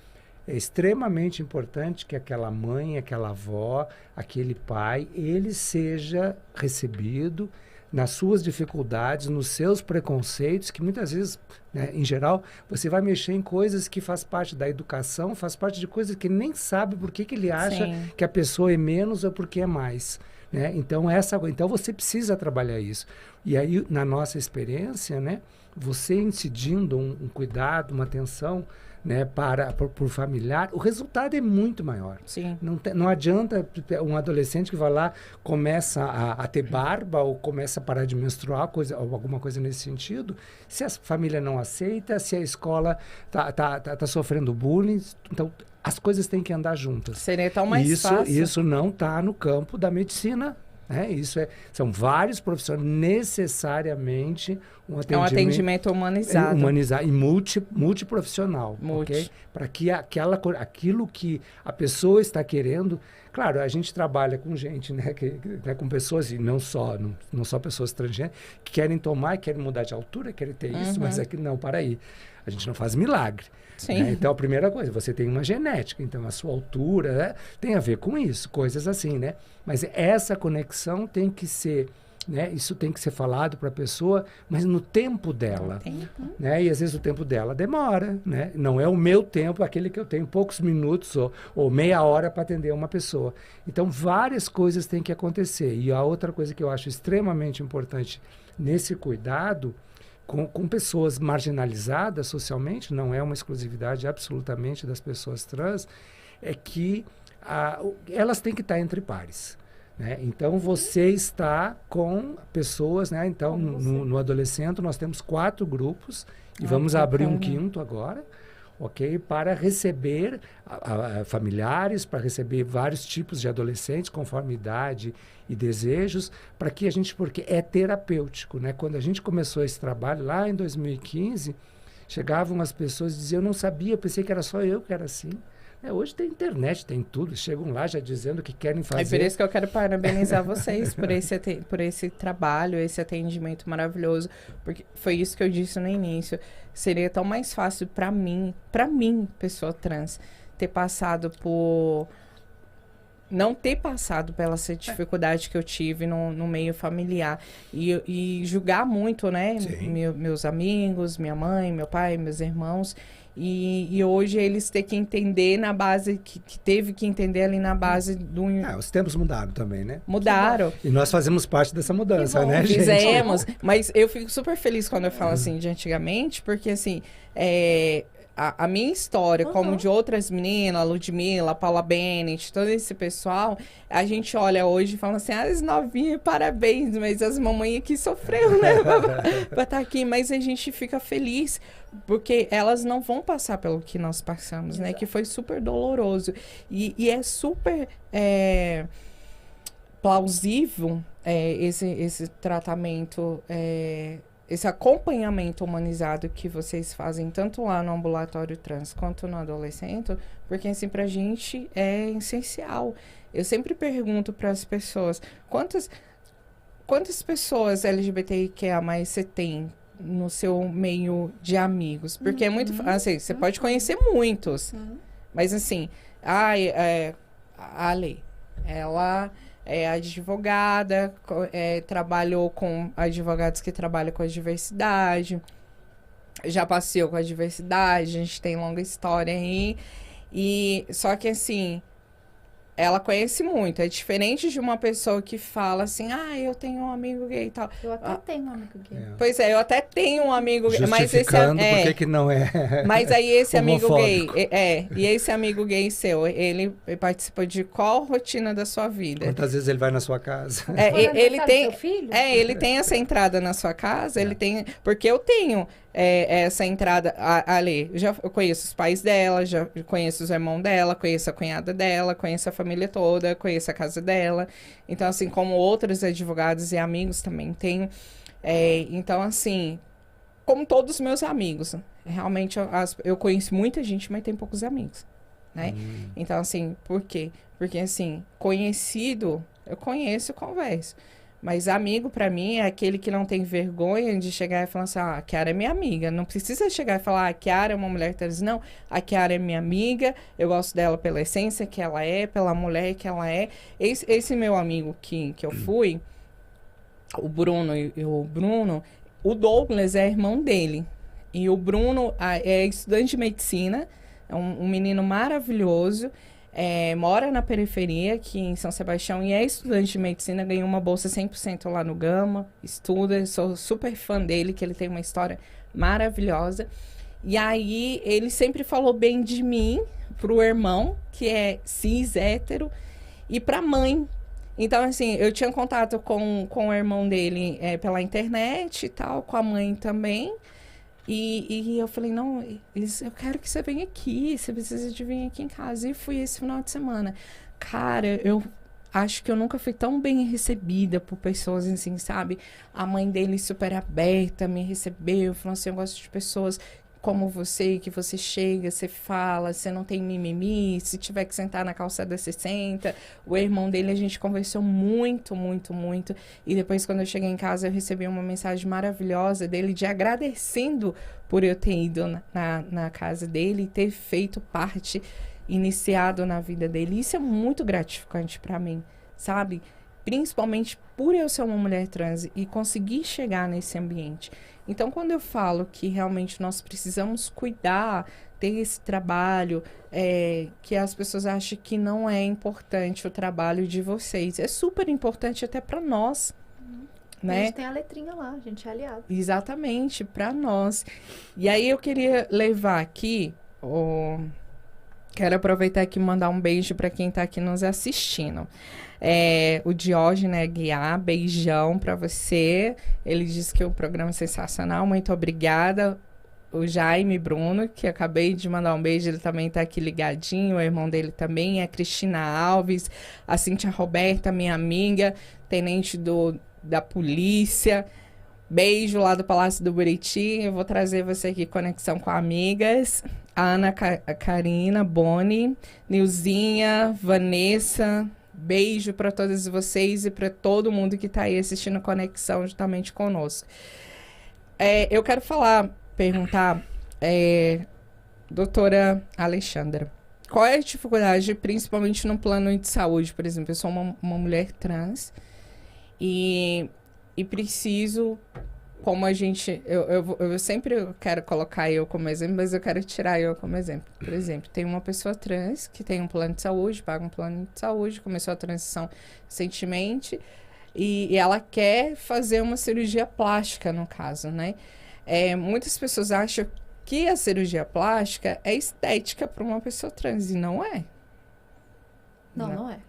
É extremamente importante que aquela mãe, aquela avó, aquele pai, ele seja recebido nas suas dificuldades, nos seus preconceitos, que muitas vezes, né, em geral, você vai mexer em coisas que faz parte da educação, faz parte de coisas que nem sabe por que ele acha que a pessoa é menos ou porque é mais. né? Então você precisa trabalhar isso. E aí, na nossa experiência, né, você incidindo um cuidado, uma atenção, né, por familiar, o resultado é muito maior. Sim. Não adianta um adolescente que vai lá, começa a ter barba ou começa a parar de menstruar, ou alguma coisa nesse sentido, se a família não aceita, se a escola tá sofrendo bullying. Então, as coisas têm que andar juntas. Seria tão mais fácil. Isso não está no campo da medicina. São vários profissionais, necessariamente um atendimento humanizado. Humanizado e multiprofissional. Okay? Para que aquilo que a pessoa está querendo... Claro, a gente trabalha com gente, né, com pessoas, e não só pessoas transgêneras, que querem tomar, querem mudar de altura, querem ter isso, mas é que não, para aí. A gente não faz milagre. Né? Então, a primeira coisa, você tem uma genética, então a sua altura, né, tem a ver com isso, coisas assim, né? Mas essa conexão tem que ser, né? Isso tem que ser falado para a pessoa, mas no tempo dela. Né? E às vezes o tempo dela demora, né? Não é o meu tempo, aquele que eu tenho poucos minutos ou meia hora para atender uma pessoa. Então, várias coisas têm que acontecer. E a outra coisa que eu acho extremamente importante nesse cuidado com pessoas marginalizadas socialmente, não é uma exclusividade absolutamente das pessoas trans, é que elas têm que estar entre pares. Né? Então, você está com pessoas, né? Então, no adolescente, nós temos 4 grupos e vamos abrir um 5º agora, ok? Para receber familiares, para receber vários tipos de adolescentes, conforme idade e desejos, porque é terapêutico, né? Quando a gente começou esse trabalho, lá em 2015, chegavam as pessoas e diziam, eu não sabia, pensei que era só eu que era assim. Hoje tem internet, tem tudo, chegam lá já dizendo o que querem fazer. É por isso que eu quero parabenizar vocês por esse trabalho, esse atendimento maravilhoso, porque foi isso que eu disse no início. Seria tão mais fácil para mim, pessoa trans, ter passado por... não ter passado pela essa dificuldade que eu tive no meio familiar. E julgar muito, né? Meus amigos, minha mãe, meu pai, meus irmãos. E hoje eles têm que entender na base, que teve que entender ali na base do... os tempos mudaram também, né? Mudaram. E nós fazemos parte dessa mudança, né, gente? Fizemos, mas eu fico super feliz quando eu falo assim de antigamente, porque assim, a minha história, como de outras meninas, a Ludmilla, a Paula Bennett, todo esse pessoal, a gente olha hoje e fala assim, as novinhas, parabéns, mas as mamães aqui sofreu, né, pra estar aqui. Mas a gente fica feliz, porque elas não vão passar pelo que nós passamos, né, que foi super doloroso. E é super plausível esse tratamento, esse acompanhamento humanizado que vocês fazem, tanto lá no ambulatório trans quanto no adolescente, porque assim, pra gente é essencial. Eu sempre pergunto para as pessoas, quantas pessoas LGBTQIA+ você tem no seu meio de amigos? Porque é muito assim, você pode conhecer muitos, mas assim, a Ale, ela... é advogada, trabalhou com advogados que trabalham com a diversidade, já passeou com a diversidade, a gente tem longa história aí, só que assim, ela conhece muito, é diferente de uma pessoa que fala assim, eu tenho um amigo gay e tal. Eu até tenho um amigo gay. Pois é, eu até tenho um amigo gay, mas esse por que não é? Mas aí esse amigo gay, homofóbico. e esse amigo gay seu, ele participa de qual rotina da sua vida? Quantas vezes ele vai na sua casa? Ele tem, seu filho? ele tem essa entrada na sua casa, ele tem, porque eu tenho essa entrada ali. Eu conheço os pais dela, já conheço os irmãos dela, conheço a cunhada dela, conheço a família toda, conheço a casa dela. Então, assim, como outros advogados e amigos também tenho. Então, assim, como todos os meus amigos, realmente eu conheço muita gente, mas tenho poucos amigos, né? Então, assim, por quê? Porque, assim, conhecido, eu conheço e converso. Mas amigo, pra mim, é aquele que não tem vergonha de chegar e falar assim, a Kiara é minha amiga. Não precisa chegar e falar, a Kiara é uma mulher trans. Não, a Kiara é minha amiga, eu gosto dela pela essência que ela é, pela mulher que ela é. Esse meu amigo que eu fui, o Bruno, o Douglas é irmão dele. E o Bruno é estudante de medicina, é um menino maravilhoso. mora na periferia, aqui em São Sebastião, e é estudante de medicina, ganhou uma bolsa 100% lá no Gama, estuda, sou super fã dele, que ele tem uma história maravilhosa. E aí, ele sempre falou bem de mim pro irmão, que é cis, hétero, e pra mãe. Então, assim, eu tinha contato com o irmão dele pela internet e tal, com a mãe também. E eu falei, não, eu quero que você venha aqui, você precisa de vir aqui em casa. E fui esse final de semana. Cara, eu acho que eu nunca fui tão bem recebida por pessoas assim, sabe? A mãe dele super aberta, me recebeu, falou assim, eu gosto de pessoas como você, que você chega, você fala, você não tem mimimi, se tiver que sentar na calçada, você senta. O irmão dele, a gente conversou muito, muito, muito. E depois, quando eu cheguei em casa, eu recebi uma mensagem maravilhosa dele, de agradecendo por eu ter ido na casa dele e ter feito parte, iniciado na vida dele. Isso é muito gratificante para mim, sabe? Principalmente por eu ser uma mulher trans e conseguir chegar nesse ambiente. Então, quando eu falo que realmente nós precisamos cuidar, ter esse trabalho, que as pessoas acham que não é importante o trabalho de vocês, é super importante até para nós, né? A gente tem a letrinha lá, a gente é aliado. Exatamente, para nós. E aí eu queria levar aqui, quero aproveitar aqui e mandar um beijo para quem está aqui nos assistindo. O Diógenes Aguiar, beijão pra você. Ele disse que o programa é sensacional, muito obrigada. O Jaime Bruno, que acabei de mandar um beijo, ele também tá aqui ligadinho, o irmão dele também, a Cristina Alves, a Cíntia Roberta, minha amiga, tenente da polícia. Beijo lá do Palácio do Buriti. Eu vou trazer você aqui, Conexão com Amigas. A Ana Karina, Boni, Nilzinha, Vanessa. Beijo para todas vocês e para todo mundo que está aí assistindo Conexão juntamente conosco. Eu quero perguntar, doutora Alexandra, qual é a dificuldade, principalmente no plano de saúde? Por exemplo, eu sou uma mulher trans e preciso, como a gente... Eu sempre quero colocar eu como exemplo, mas eu quero tirar eu como exemplo. Por exemplo, tem uma pessoa trans que tem um plano de saúde, paga um plano de saúde, começou a transição recentemente, e ela quer fazer uma cirurgia plástica, no caso, né? Muitas pessoas acham que a cirurgia plástica é estética para uma pessoa trans, e não é. Não é.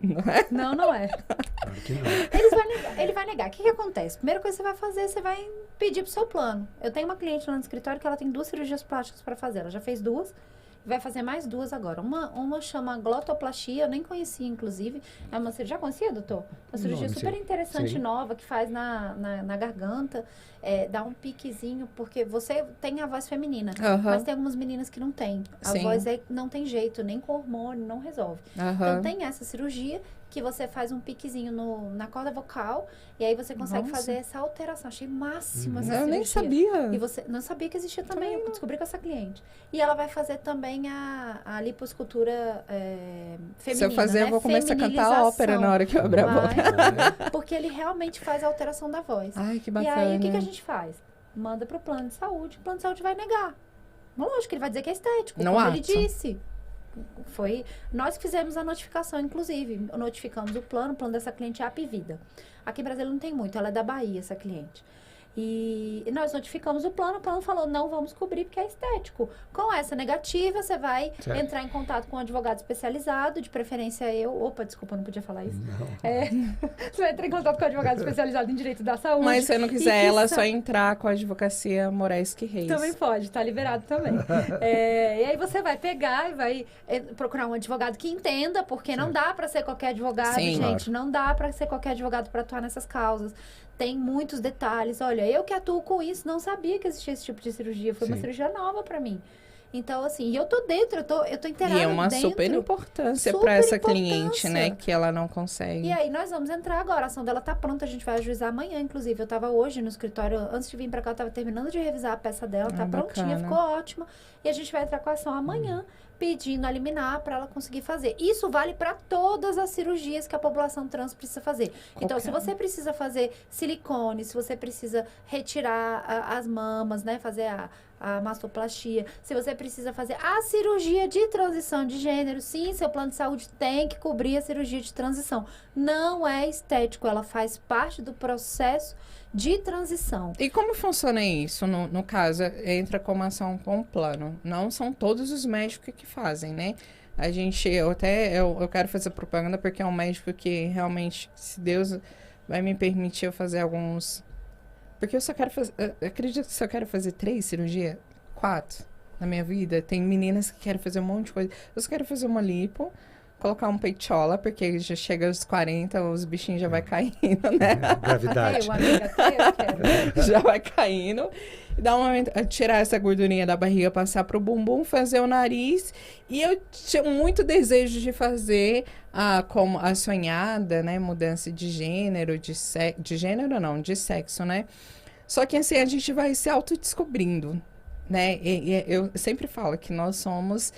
Não é? Não é. Claro que não. Ele vai negar. O que acontece? Primeira coisa que você vai fazer, você vai pedir pro seu plano. Eu tenho uma cliente lá no escritório que ela tem 2 cirurgias plásticas para fazer. Ela já fez 2 e vai fazer mais 2 agora. Uma chama glotoplastia, eu nem conhecia, inclusive. É uma cirurgia, já conhecia, doutor? Uma cirurgia super interessante, nova, que faz na garganta. Dá um piquezinho, porque você tem a voz feminina, mas tem algumas meninas que não tem. A voz não tem jeito, nem com hormônio, não resolve. Então, tem essa cirurgia que você faz um piquezinho na corda vocal e aí você consegue fazer essa alteração. Achei máxima essa cirurgia. Eu nem sabia. E você não sabia que existia também, eu descobri com essa cliente. E ela vai fazer também a lipoescultura feminina. Se eu fazer, eu vou começar a cantar ópera na hora que eu abrir a boca. Porque ele realmente faz a alteração da voz. Ai, que bacana. E aí, o que a gente faz? Manda pro plano de saúde. O plano de saúde vai negar. Lógico, ele vai dizer que é estético, não como acha. ele disse. Foi nós que fizemos a notificação, inclusive. Notificamos o plano dessa cliente é Apivida. Aqui em Brasília não tem muito, ela é da Bahia, essa cliente. E nós notificamos o plano falou, não vamos cobrir porque é estético. Com essa negativa, você vai entrar em contato com um advogado especializado, de preferência eu. Opa, desculpa, não podia falar isso. Você vai entrar em contato com um advogado especializado em direito da saúde. Mas se eu não quiser, ela só entrar com a advocacia Moraes que Reis. Também pode, tá liberado também. E aí você vai pegar e vai procurar um advogado que entenda, porque não dá para ser qualquer advogado, gente. Claro. Não dá para ser qualquer advogado para atuar nessas causas. Tem muitos detalhes. Olha, eu que atuo com isso, não sabia que existia esse tipo de cirurgia. Foi uma cirurgia nova para mim. Então, assim, e eu tô dentro, eu tô inteirada. E é uma super importância para essa cliente, né? Que ela não consegue. E aí, nós vamos entrar agora. A ação dela tá pronta, a gente vai ajuizar amanhã, inclusive. Eu tava hoje no escritório, antes de vir pra cá, eu tava terminando de revisar a peça dela, tá prontinha, ficou ótima. E a gente vai entrar com a ação amanhã, pedindo a liminar para ela conseguir fazer. Isso vale para todas as cirurgias que a população trans precisa fazer. Então, se você precisa fazer silicone, se você precisa retirar as mamas, né? Fazer a mastoplastia, se você precisa fazer a cirurgia de transição de gênero, sim, seu plano de saúde tem que cobrir a cirurgia de transição. Não é estético, ela faz parte do processo de transição. E como funciona isso? No caso, entra como ação com o plano. Não são todos os médicos que fazem, né? Eu quero fazer propaganda porque é um médico que realmente, se Deus vai me permitir eu fazer alguns... Porque eu só quero fazer... Eu acredito que só quero fazer 3 cirurgias, 4 na minha vida. Tem meninas que querem fazer um monte de coisa. Eu só quero fazer uma lipo, colocar um peitola, porque já chega aos 40, os bichinhos já vai caindo, né? Gravidade. Eu, amiga, até eu quero. Já vai caindo. Tirar essa gordurinha da barriga, passar pro bumbum, fazer o nariz. E eu tinha muito desejo de fazer como a sonhada, né? Mudança de gênero, de gênero não, de sexo, né? Só que assim, a gente vai se autodescobrindo, né? E eu sempre falo que nós somos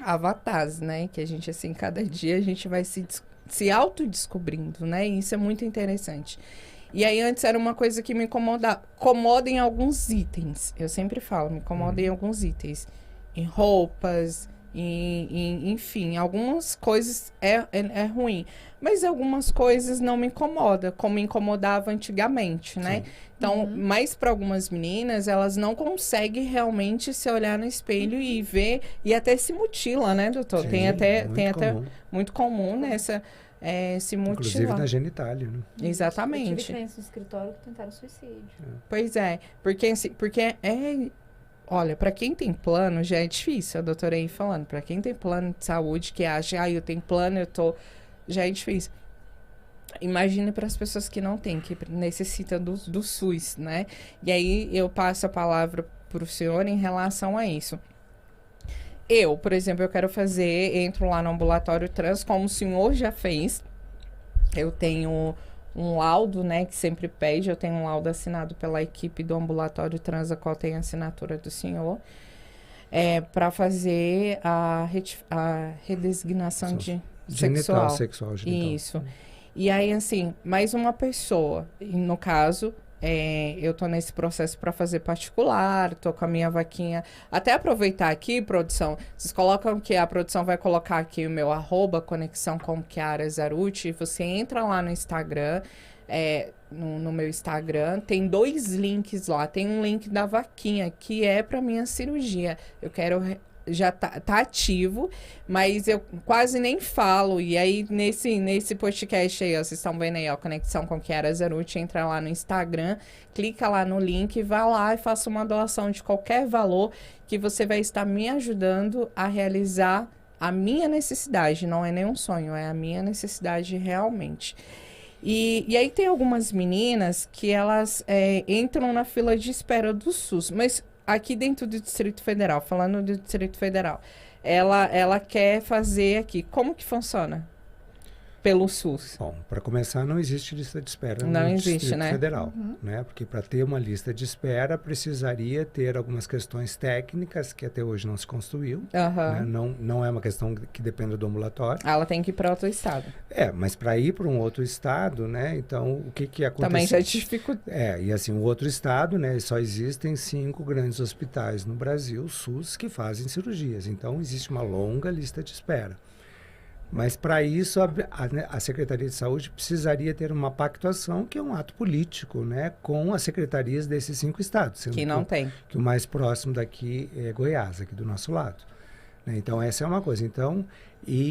avatares, né? Que a gente, assim, cada dia a gente vai se autodescobrindo, né? E isso é muito interessante. E aí, antes era uma coisa que me incomoda em alguns itens. Eu sempre falo, me incomoda em alguns itens. Em roupas, enfim, algumas coisas é ruim. Mas algumas coisas não me incomodam, como me incomodava antigamente, né? Sim. Então, mas para algumas meninas, elas não conseguem realmente se olhar no espelho e ver, e até se mutila, né, doutor? Sim, tem até comum. muito comum nessa se mutilar. Inclusive na genitália, né? Eu Exatamente. tive clientes no escritório que tentaram suicídio. Pois é, porque olha, para quem tem plano já é difícil, a doutora aí falando, para quem tem plano de saúde que acha, eu tenho plano, já é difícil. Imagine para as pessoas que não têm, que necessitam do SUS, né? E aí eu passo a palavra para o senhor em relação a isso. Eu, por exemplo, eu quero entro lá no ambulatório trans, como o senhor já fez. Eu tenho um laudo, né, que sempre pede. Eu tenho um laudo assinado pela equipe do ambulatório trans, a qual tem a assinatura do senhor, para fazer a redesignação Genital, sexual. sexual, genital. Isso. E aí, assim, mais uma pessoa. E no caso, eu tô nesse processo para fazer particular, tô com a minha vaquinha. Até aproveitar aqui, produção, vocês colocam que a produção vai colocar aqui o meu @ Conexão com Chiara Zarutti. Você entra lá no Instagram, no meu Instagram, tem 2 links lá. Tem um link da vaquinha, que é para minha cirurgia. Eu quero... já tá ativo, mas eu quase nem falo. E aí, nesse podcast aí, ó, vocês estão vendo aí, ó, Conexão com Chiara Zarutti, entra lá no Instagram, clica lá no link, vá lá e faça uma doação de qualquer valor, que você vai estar me ajudando a realizar a minha necessidade. Não é nenhum sonho, é a minha necessidade realmente. E aí tem algumas meninas que elas entram na fila de espera do SUS, mas aqui dentro do Distrito Federal, falando do Distrito Federal, ela quer fazer aqui. Como que funciona? Pelo SUS. Bom, para começar, não existe lista de espera Não no existe, Distrito né? Federal, né? Porque para ter uma lista de espera, precisaria ter algumas questões técnicas que até hoje não se construiu. Aham. Né? Não é uma questão que dependa do ambulatório. Ela tem que ir para outro estado. Mas para ir para um outro estado, né? Então, o que aconteceu? Também já dificulta. E assim, o outro estado, né? Só existem 5 grandes hospitais no Brasil, SUS, que fazem cirurgias. Então, existe uma longa lista de espera. Mas, para isso, a Secretaria de Saúde precisaria ter uma pactuação, que é um ato político, né, com as secretarias desses 5 estados. Sendo Que não tem. Que o mais próximo daqui é Goiás, aqui do nosso lado. Né? Então, essa é uma coisa. Então,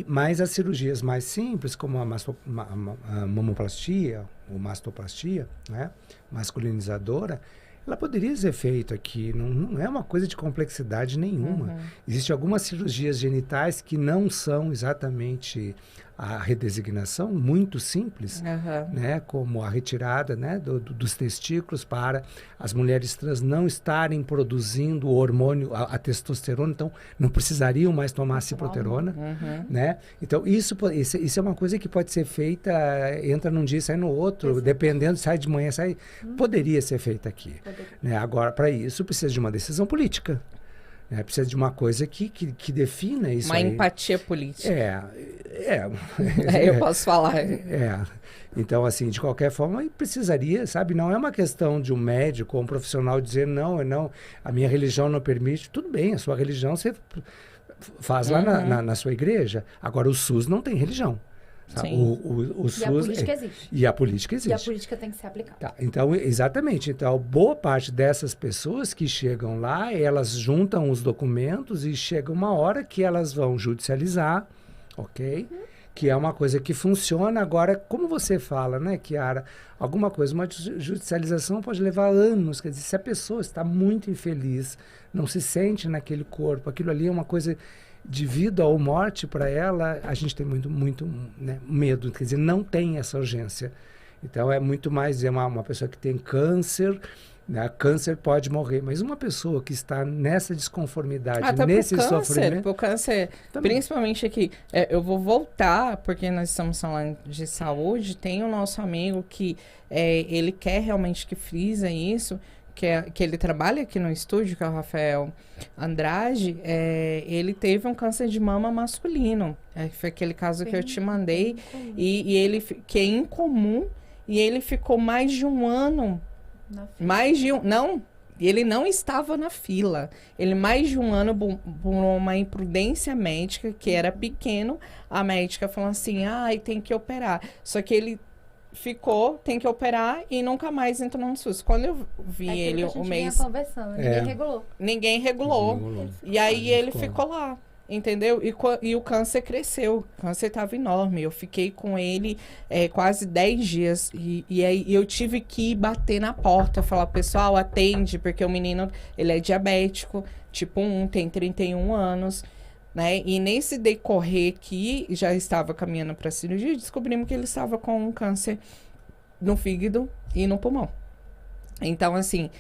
mais as cirurgias mais simples, como a mamoplastia, ou mastoplastia, né, masculinizadora, ela poderia ser feita aqui, não é uma coisa de complexidade nenhuma. Existem algumas cirurgias genitais que não são exatamente a redesignação, muito simples, né, como a retirada, né, dos testículos para as mulheres trans não estarem produzindo o hormônio, a testosterona, então não precisariam mais tomar a ciproterona, né? Então isso é uma coisa que pode ser feita, entra num dia e sai no outro, dependendo, sai de manhã, poderia ser feita aqui. Né? Agora, para isso, precisa de uma decisão política. né? Precisa de uma coisa que defina isso Uma aí. empatia política. É. Eu posso falar. Então, assim, de qualquer forma, precisaria, sabe? Não é uma questão de um médico ou um profissional dizer não, a minha religião não permite. Tudo bem, a sua religião você faz lá na sua igreja. Agora, o SUS não tem religião. Sabe? O E SUS, a política existe. E a política existe. E a política tem que ser aplicada. Tá, então, exatamente. Então, boa parte dessas pessoas que chegam lá, elas juntam os documentos e chega uma hora que elas vão judicializar, ok? Que é uma coisa que funciona. Agora, como você fala, né, Kiara, alguma coisa, uma judicialização pode levar anos. Quer dizer, se a pessoa está muito infeliz, não se sente naquele corpo, aquilo ali é uma coisa de vida ou morte para ela, a gente tem muito né, medo. Quer dizer, não tem essa urgência. Então, é muito mais uma pessoa que tem câncer, né? Câncer pode morrer, mas uma pessoa que está nessa desconformidade, Até nesse pro câncer, sofrimento... pro câncer, Também. principalmente aqui. Eu vou voltar, porque nós estamos falando de saúde, tem o nosso amigo que ele quer realmente que frisa isso, que ele trabalha aqui no estúdio, que é o Rafael Andrade. Ele teve um câncer de mama masculino. Foi aquele caso que eu te mandei, e ele, que é incomum, e ele ficou mais de um ano... Não, ele não estava na fila. Ele mais de um ano, por uma imprudência médica, que era pequeno, a médica falou assim, tem que operar. Só que ele tem que operar e nunca mais entrou no SUS. Quando eu vi ele o mês... conversando, ninguém regulou. E aí ele ficou lá. Entendeu? E o câncer cresceu. O câncer estava enorme. Eu fiquei com ele quase 10 dias. E aí eu tive que ir bater na porta. Falar, pessoal, atende. Porque o menino, ele é diabético. Tipo 1, tem 31 anos. Né? E nesse decorrer que já estava caminhando para a cirurgia, descobrimos que ele estava com um câncer no fígado e no pulmão. Então, assim,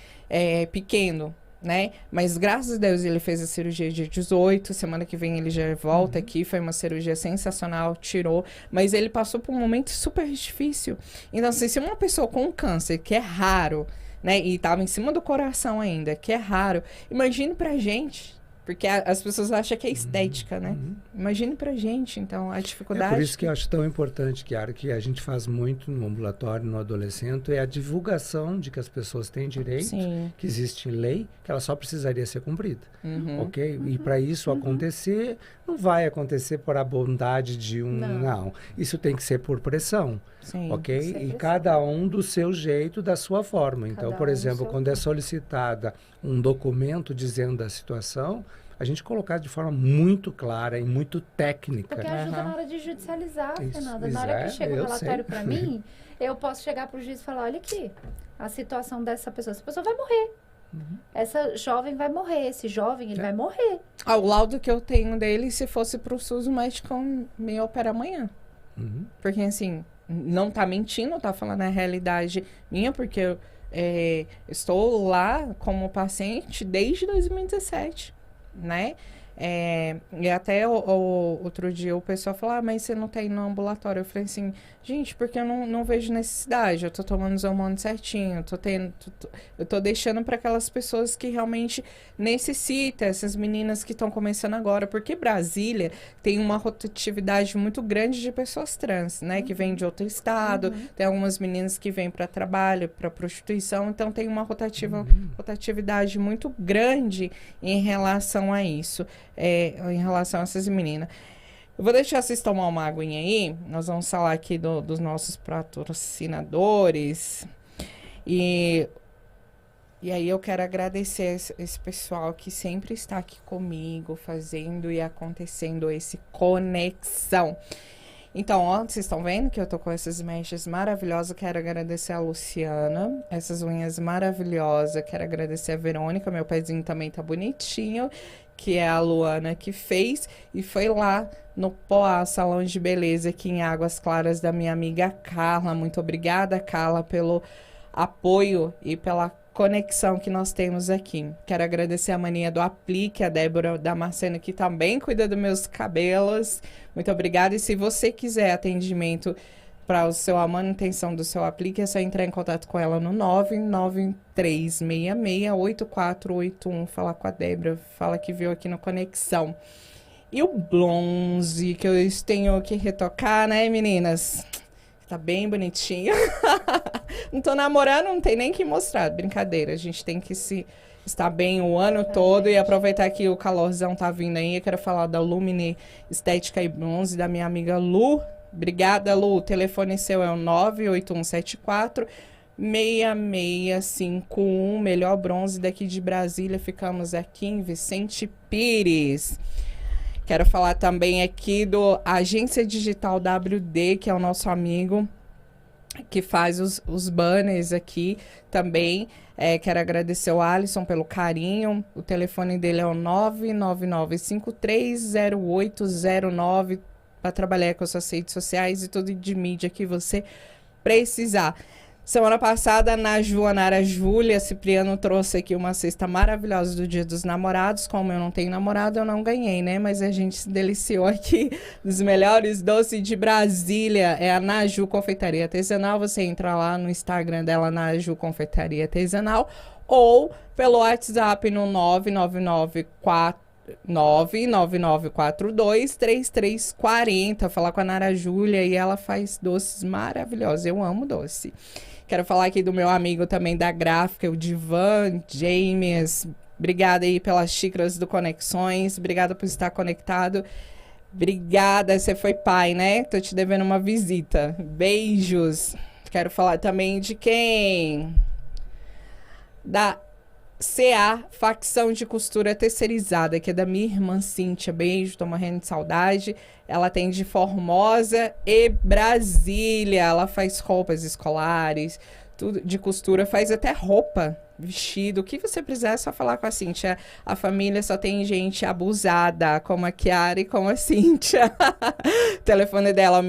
pequeno. Né? Mas graças a Deus ele fez a cirurgia dia 18, semana que vem ele já volta aqui, foi uma cirurgia sensacional, tirou, mas ele passou por um momento super difícil. Então, assim, se uma pessoa com câncer, que é raro, né, e tava em cima do coração ainda, que é raro, imagine pra gente, porque as pessoas acham que é estética, né? Imagine pra gente, então, a dificuldade... por isso que eu acho tão importante, Kiara, que a gente faz muito no ambulatório, no adolescente, é a divulgação de que as pessoas têm direito, Sim. que existe lei, que ela só precisaria ser cumprida, ok? E para isso acontecer, não vai acontecer por a bondade de um... Não. Isso tem que ser por pressão, Sim, ok? E cada um do seu jeito, da sua forma. Então, por exemplo, quando é solicitada um documento dizendo da situação, a gente colocar de forma muito clara e muito técnica. Porque ajuda na hora de judicializar, Fernanda. Isso, Na hora que chega o relatório sei. para mim, eu posso chegar para o juiz e falar, olha aqui, a situação dessa pessoa. Essa pessoa vai morrer. Essa jovem vai morrer. Esse jovem, ele vai morrer. O laudo que eu tenho dele, se fosse pro SUS, o médico me opera amanhã. Porque, assim, não tá mentindo, tá falando a realidade minha, porque eu estou lá como paciente desde 2017, né? E até outro dia o pessoal falou, mas você não tá indo no ambulatório. Eu falei assim, gente, porque eu não vejo necessidade. Eu tô tomando os hormônios certinho, eu tô deixando para aquelas pessoas que realmente necessitam, essas meninas que estão começando agora. Porque Brasília tem uma rotatividade muito grande de pessoas trans, né? Que vêm de outro estado, tem algumas meninas que vêm para trabalho, para prostituição, então tem uma rotatividade muito grande em relação a isso. Em relação a essas meninas. Eu vou deixar vocês tomar uma aguinha aí. Nós vamos falar aqui dos nossos patrocinadores. E aí eu quero agradecer esse pessoal que sempre está aqui comigo, fazendo e acontecendo esse Conexão. Então, ó, vocês estão vendo que eu tô com essas mechas maravilhosas. Quero agradecer a Luciana, essas unhas maravilhosas. Quero agradecer a Verônica, meu pezinho também tá bonitinho, que é a Luana que fez. E foi lá no Poá, Salão de Beleza, aqui em Águas Claras, da minha amiga Carla. Muito obrigada, Carla, pelo apoio e pela conexão que nós temos aqui. Quero agradecer a Mania do Aplique, a Débora Damasceno, que também cuida dos meus cabelos. Muito obrigada. E se você quiser atendimento para a manutenção do seu aplique, é só entrar em contato com ela no 993668481. Falar com a Débora, fala que viu aqui no Conexão. E o bronze, que eu tenho que retocar, né, meninas? Tá bem bonitinho. Não tô namorando, não tem nem que mostrar. Brincadeira, a gente tem que estar bem o ano todo e aproveitar que o calorzão tá vindo aí. Eu quero falar da Lumine Estética e Bronze, da minha amiga Lu. Obrigada, Lu. O telefone seu é o 98174-6651. Melhor bronze daqui de Brasília. Ficamos aqui em Vicente Pires. Quero falar também aqui do Agência Digital WD, que é o nosso amigo que faz os banners aqui também. Quero agradecer o Alisson pelo carinho. O telefone dele é o 999530809 para trabalhar com suas redes sociais e tudo de mídia que você precisar. Semana passada, a Nara Júlia Cipriano trouxe aqui uma cesta maravilhosa do Dia dos Namorados. Como eu não tenho namorado, eu não ganhei, né? Mas a gente se deliciou aqui dos melhores doces de Brasília. É a Naju Confeitaria Artesanal. Você entra lá no Instagram dela, Naju Confeitaria Artesanal, ou pelo WhatsApp no 99942-3340. Falar com a Nara Júlia e ela faz doces maravilhosos. Eu amo doce. Quero falar aqui do meu amigo também da gráfica, o Divan James. Obrigada aí pelas xícaras do Conexões. Obrigada por estar conectado. Obrigada, você foi pai, né? Tô te devendo uma visita. Beijos. Quero falar também de quem? Da CA, Facção de Costura Terceirizada, que é da minha irmã Cíntia. Beijo, tô morrendo de saudade. Ela tem de Formosa e Brasília. Ela faz roupas escolares, tudo de costura, faz até roupa, vestido. O que você precisar é só falar com a Cíntia. A família só tem gente abusada, como a Chiara e como a Cíntia. O telefone dela é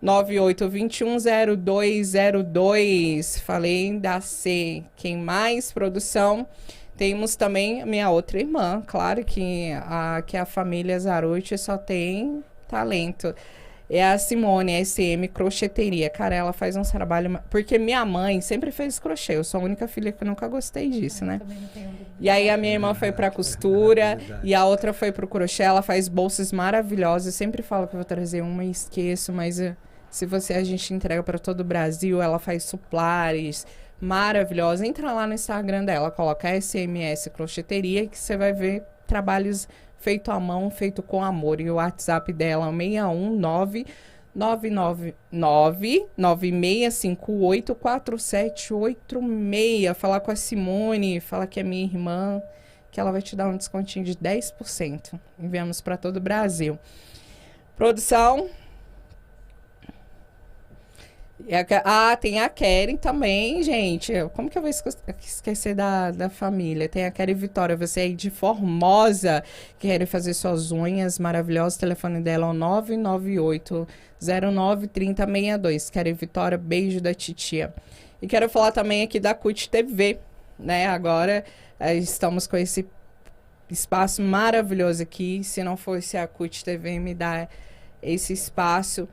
62998210202. Falei da C. Quem mais? Produção. Temos também minha outra irmã. Claro que a família Zaruti só tem talento. É a Simone, a SM Crocheteria. Cara, ela faz um trabalho... Porque minha mãe sempre fez crochê. Eu sou a única filha que eu nunca gostei disso, né? E aí a minha irmã foi pra costura e a outra foi pro crochê. Ela faz bolsas maravilhosas. Eu sempre falo que eu vou trazer uma e esqueço, mas a gente entrega para todo o Brasil. Ela faz suplares maravilhosa. Entra lá no Instagram dela, coloca SMS Crocheteria, que você vai ver trabalhos feito à mão, feito com amor. E o WhatsApp dela é 6199996584786. Falar com a Simone, fala que é minha irmã, que ela vai te dar um descontinho de 10%. Enviamos para todo o Brasil. Produção. Tem a Keren também, gente. Como que eu vou esquecer da família? Tem a Keren Vitória, você aí de Formosa, que quer fazer suas unhas maravilhosas. O telefone dela é o 998093062. Keren Vitória, beijo da titia. E quero falar também aqui da CUT TV, né? Agora estamos com esse espaço maravilhoso aqui. Se não fosse a CUT TV me dar esse espaço,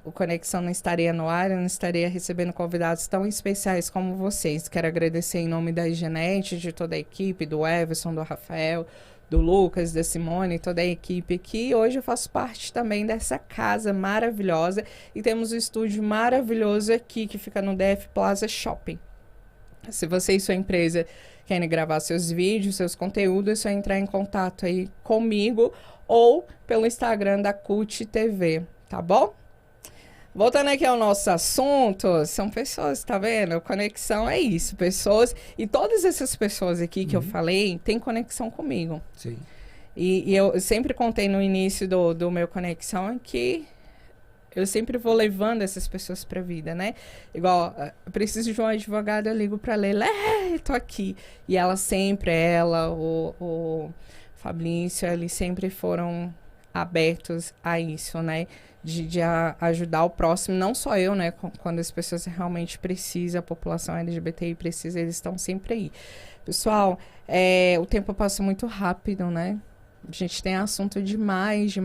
o Conexão não estaria no ar, eu não estaria recebendo convidados tão especiais como vocês. Quero agradecer em nome da Genete, de toda a equipe, do Everson, do Rafael, do Lucas, da Simone, toda a equipe aqui. Hoje eu faço parte também dessa casa maravilhosa e temos um estúdio maravilhoso aqui que fica no DF Plaza Shopping. Se você e sua empresa querem gravar seus vídeos, seus conteúdos, é só entrar em contato aí comigo ou pelo Instagram da CUT TV. Tá bom? Voltando aqui ao nosso assunto, são pessoas, tá vendo? Conexão é isso, pessoas. E todas essas pessoas aqui que eu falei têm conexão comigo. Sim. E eu sempre contei no início do meu Conexão que eu sempre vou levando essas pessoas pra vida, né? Igual, eu preciso de um advogado, eu ligo pra Leila, tô aqui. E ela sempre, o Fabrício, eles sempre foram abertos a isso, né? De ajudar o próximo, não só eu, né? Quando as pessoas realmente precisam, a população LGBTI precisa, eles estão sempre aí. Pessoal, o tempo passa muito rápido, né? A gente tem assunto demais.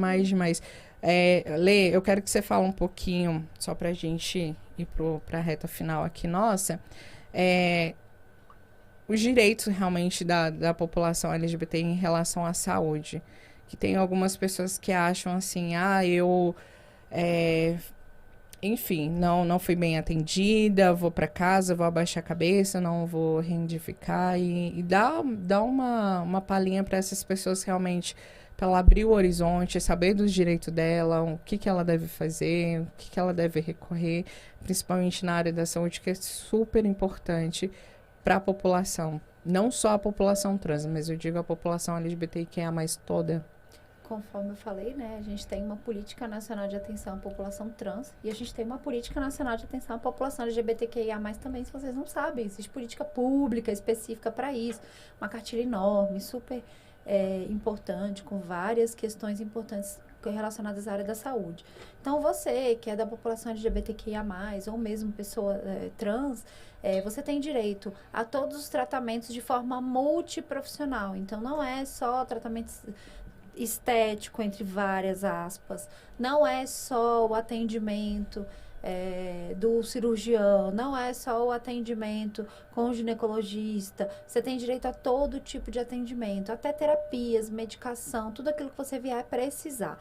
Lê, eu quero que você fale um pouquinho, só para a gente ir para a reta final aqui nossa, os direitos realmente da população LGBT em relação à saúde. Que tem algumas pessoas que acham assim, enfim, não fui bem atendida, vou para casa, vou abaixar a cabeça, não vou reivindicar e dá uma palhinha para essas pessoas realmente, para ela abrir o horizonte, saber dos direitos dela, o que ela deve fazer, o que ela deve recorrer, principalmente na área da saúde, que é super importante para a população. Não só a população trans, mas eu digo a população LGBTQIA+, toda. Conforme eu falei, né, a gente tem uma política nacional de atenção à população trans e a gente tem uma política nacional de atenção à população LGBTQIA+, também, se vocês não sabem. Existe política pública específica para isso, uma cartilha enorme, super importante, com várias questões importantes relacionadas à área da saúde. Então, você que é da população LGBTQIA+, ou mesmo pessoa trans, você tem direito a todos os tratamentos de forma multiprofissional. Então, não é só tratamento estético, entre várias aspas. Não é só o atendimento do cirurgião, não é só o atendimento com o ginecologista. Você tem direito a todo tipo de atendimento, até terapias, medicação, tudo aquilo que você vier precisar.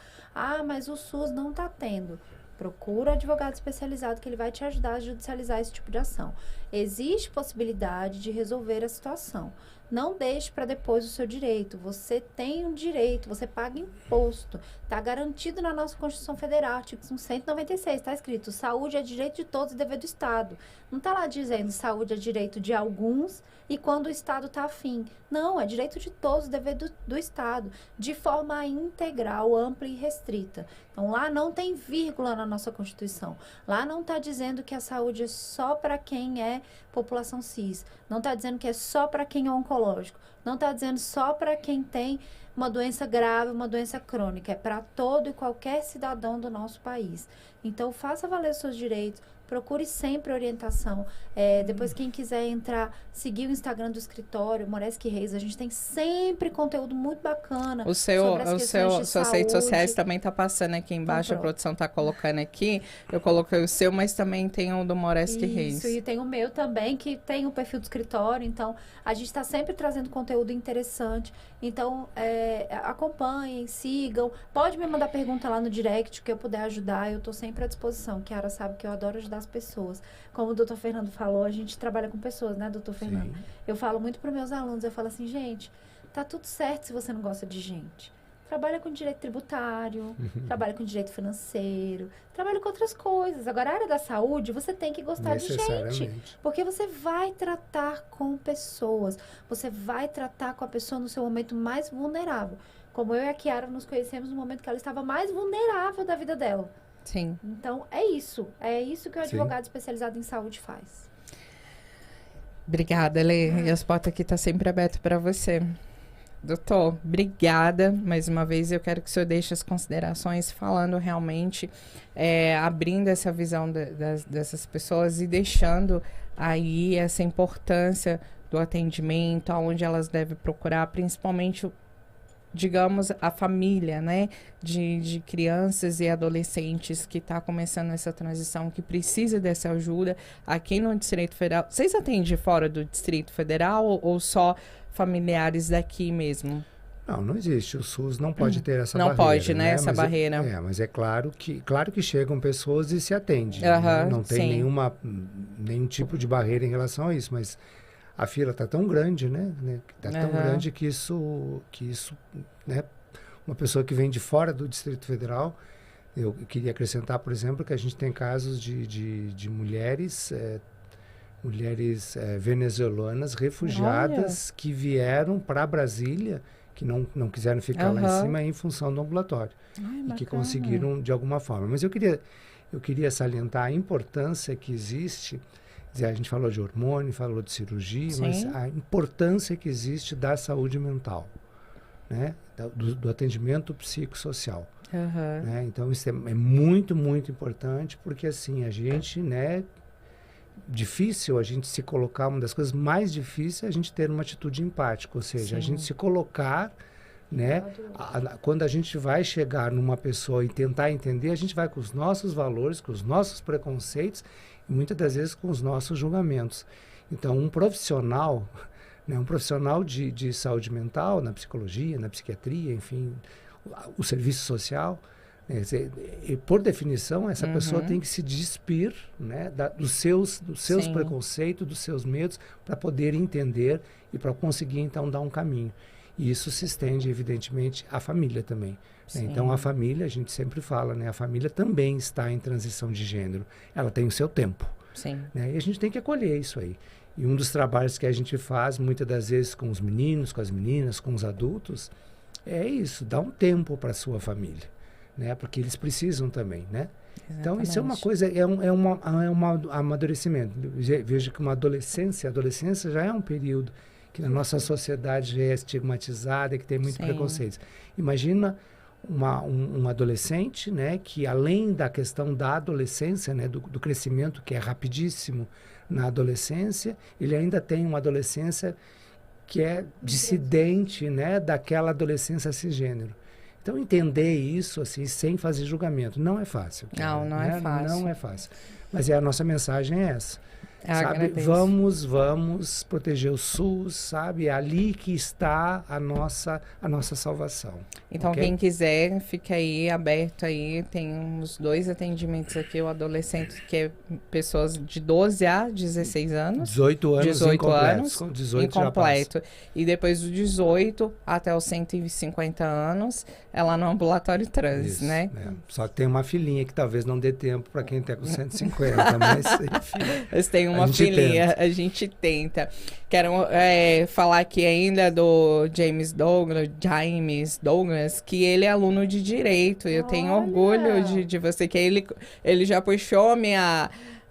Mas o SUS não está tendo. Procura um advogado especializado que ele vai te ajudar a judicializar esse tipo de ação. Existe possibilidade de resolver a situação. Não deixe para depois o seu direito. Você tem um direito, você paga imposto. Está garantido na nossa Constituição Federal, artigo 196, está escrito: saúde é direito de todos e dever do Estado. Não está lá dizendo saúde é direito de alguns e quando o Estado está afim. Não, é direito de todos, dever do Estado, de forma integral, ampla e restrita. Então, lá não tem vírgula na nossa Constituição. Lá não está dizendo que a saúde é só para quem é população cis. Não está dizendo que é só para quem é oncológico. Não está dizendo só para quem tem uma doença grave, uma doença crônica. É para todo e qualquer cidadão do nosso país. Então, faça valer os seus direitos. Procure sempre orientação. Depois, quem quiser entrar, seguir o Instagram do escritório, Moreski Reis, a gente tem sempre conteúdo muito bacana. Suas redes sociais também tá passando aqui embaixo, então, a produção tá colocando aqui. Eu coloquei o seu, mas também tem o do Moreski Reis. Isso, e tem o meu também, que tem o perfil do escritório. Então, a gente está sempre trazendo conteúdo interessante. Então, acompanhem, sigam. Pode me mandar pergunta lá no direct, que eu puder ajudar. Eu tô sempre à disposição. Kiara sabe que eu adoro ajudar as pessoas. Como o doutor Fernando falou, a gente trabalha com pessoas, né, doutor Fernando? Sim. Eu falo muito para meus alunos, eu falo assim, gente, tá tudo certo se você não gosta de gente. Trabalha com direito tributário, trabalha com direito financeiro, trabalha com outras coisas. Agora, a área da saúde, você tem que gostar de gente. Porque você vai tratar com pessoas. Você vai tratar com a pessoa no seu momento mais vulnerável. Como eu e a Kiara nos conhecemos no momento que ela estava mais vulnerável da vida dela. Sim. Então, é isso que o advogado especializado em saúde faz. Obrigada, Lê. E as portas aqui estão sempre abertas para você. Doutor, obrigada. Mais uma vez, eu quero que o senhor deixe as considerações falando realmente, abrindo essa visão dessas pessoas e deixando aí essa importância do atendimento, aonde elas devem procurar, principalmente, digamos, a família, né, de crianças e adolescentes que está começando essa transição, que precisa dessa ajuda aqui no Distrito Federal. Vocês atendem fora do Distrito Federal ou só familiares daqui mesmo? Não existe. O SUS não pode ter essa barreira. Não pode, né, essa mas barreira. Mas é claro que chegam pessoas e se atende. Né? Não tem nenhum tipo de barreira em relação a isso, mas a fila está tão grande, né? Está tão grande que isso, né? Uma pessoa que vem de fora do Distrito Federal, eu queria acrescentar, por exemplo, que a gente tem casos de mulheres venezuelanas, refugiadas, que vieram para Brasília, que não quiseram ficar lá em cima em função do ambulatório. E que conseguiram de alguma forma. Mas eu queria salientar a importância que existe. A gente falou de hormônio, falou de cirurgia, sim, mas a importância que existe da saúde mental, né? Do atendimento psicossocial. Né? Então, isso é muito, muito importante, porque assim, a gente, né, difícil a gente se colocar, uma das coisas mais difíceis é a gente ter uma atitude empática, ou seja, sim, a gente se colocar né? Quando a gente vai chegar numa pessoa e tentar entender, a gente vai com os nossos valores, com os nossos preconceitos e muitas das vezes com os nossos julgamentos. Então, um profissional, né, um profissional de saúde mental, na psicologia, na psiquiatria, enfim, o serviço social, né, por definição, essa pessoa tem que se despir, né, dos seus preconceitos, dos seus medos, para poder entender e para conseguir, então, dar um caminho. E isso se estende, evidentemente, à família também. Né? Então, a família, a gente sempre fala, né? A família também está em transição de gênero. Ela tem o seu tempo. Sim. Né? E a gente tem que acolher isso aí. E um dos trabalhos que a gente faz, muitas das vezes, com os meninos, com as meninas, com os adultos, é isso, dá um tempo para a sua família. Né? Porque eles precisam também, né? Exatamente. Então, isso é uma coisa, é um amadurecimento. Veja que a adolescência já é um período que na nossa sociedade já é estigmatizada, que tem muito preconceito. Imagina um adolescente, né, que além da questão da adolescência, né, do crescimento que é rapidíssimo na adolescência, ele ainda tem uma adolescência que é dissidente, né, daquela adolescência cisgênero. Então, entender isso, assim, sem fazer julgamento, não é fácil. Não, não é fácil. Não é fácil. Mas a nossa mensagem é essa. Sabe, agradeço. Vamos proteger o SUS, sabe? É ali que está a nossa salvação. Então, okay? quem quiser, fica aí aberto aí. Tem uns 2 atendimentos aqui. O adolescente, que é pessoas de 12 a 16 anos. 18 anos 18 anos, com 18 incompleto. E depois do 18 até os 150 anos, é lá no ambulatório trans, isso, né? É. Só que tem uma filhinha que talvez não dê tempo para quem está com 150, mas enfim. Eles têm uma filhinha, a gente tenta. Quero falar aqui ainda do James Douglas, que ele é aluno de Direito. Eu tenho orgulho de você, que ele já puxou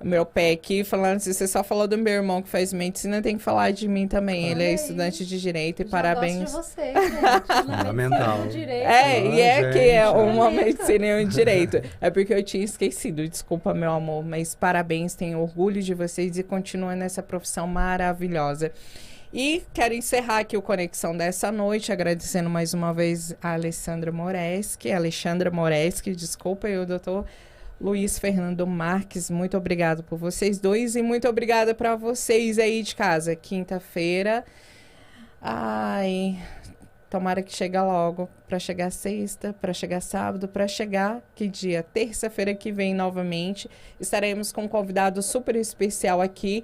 meu pé aqui, falando assim, você só falou do meu irmão que faz medicina, tem que falar de mim também. Ele é estudante de Direito e parabéns. Gosto de você, gente. Fundamental. Direito. Que é uma medicina e um Direito. É porque eu tinha esquecido, desculpa, meu amor, mas parabéns, tenho orgulho de vocês e continua nessa profissão maravilhosa. E quero encerrar aqui o Conexão dessa noite, agradecendo mais uma vez a Alexandra Moreschi, desculpa, e o doutor Luiz Fernando Marques, muito obrigado por vocês dois e muito obrigada para vocês aí de casa. Quinta-feira, tomara que chegue logo, para chegar sexta, para chegar sábado, para chegar, que dia? Terça-feira que vem novamente, estaremos com um convidado super especial aqui,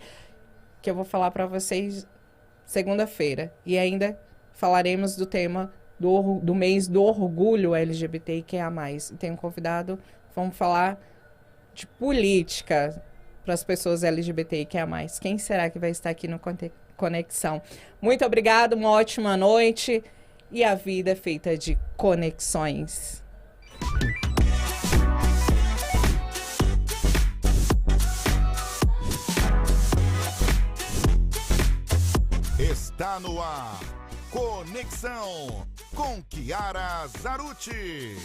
que eu vou falar para vocês segunda-feira. E ainda falaremos do tema do mês do orgulho LGBTQIA+. Tem um convidado, vamos falar de política para as pessoas LGBTQIA+. Quem será que vai estar aqui no Conexão? Muito obrigado, uma ótima noite. E a vida é feita de conexões. Está no ar. Conexão com Chiara Zarutti.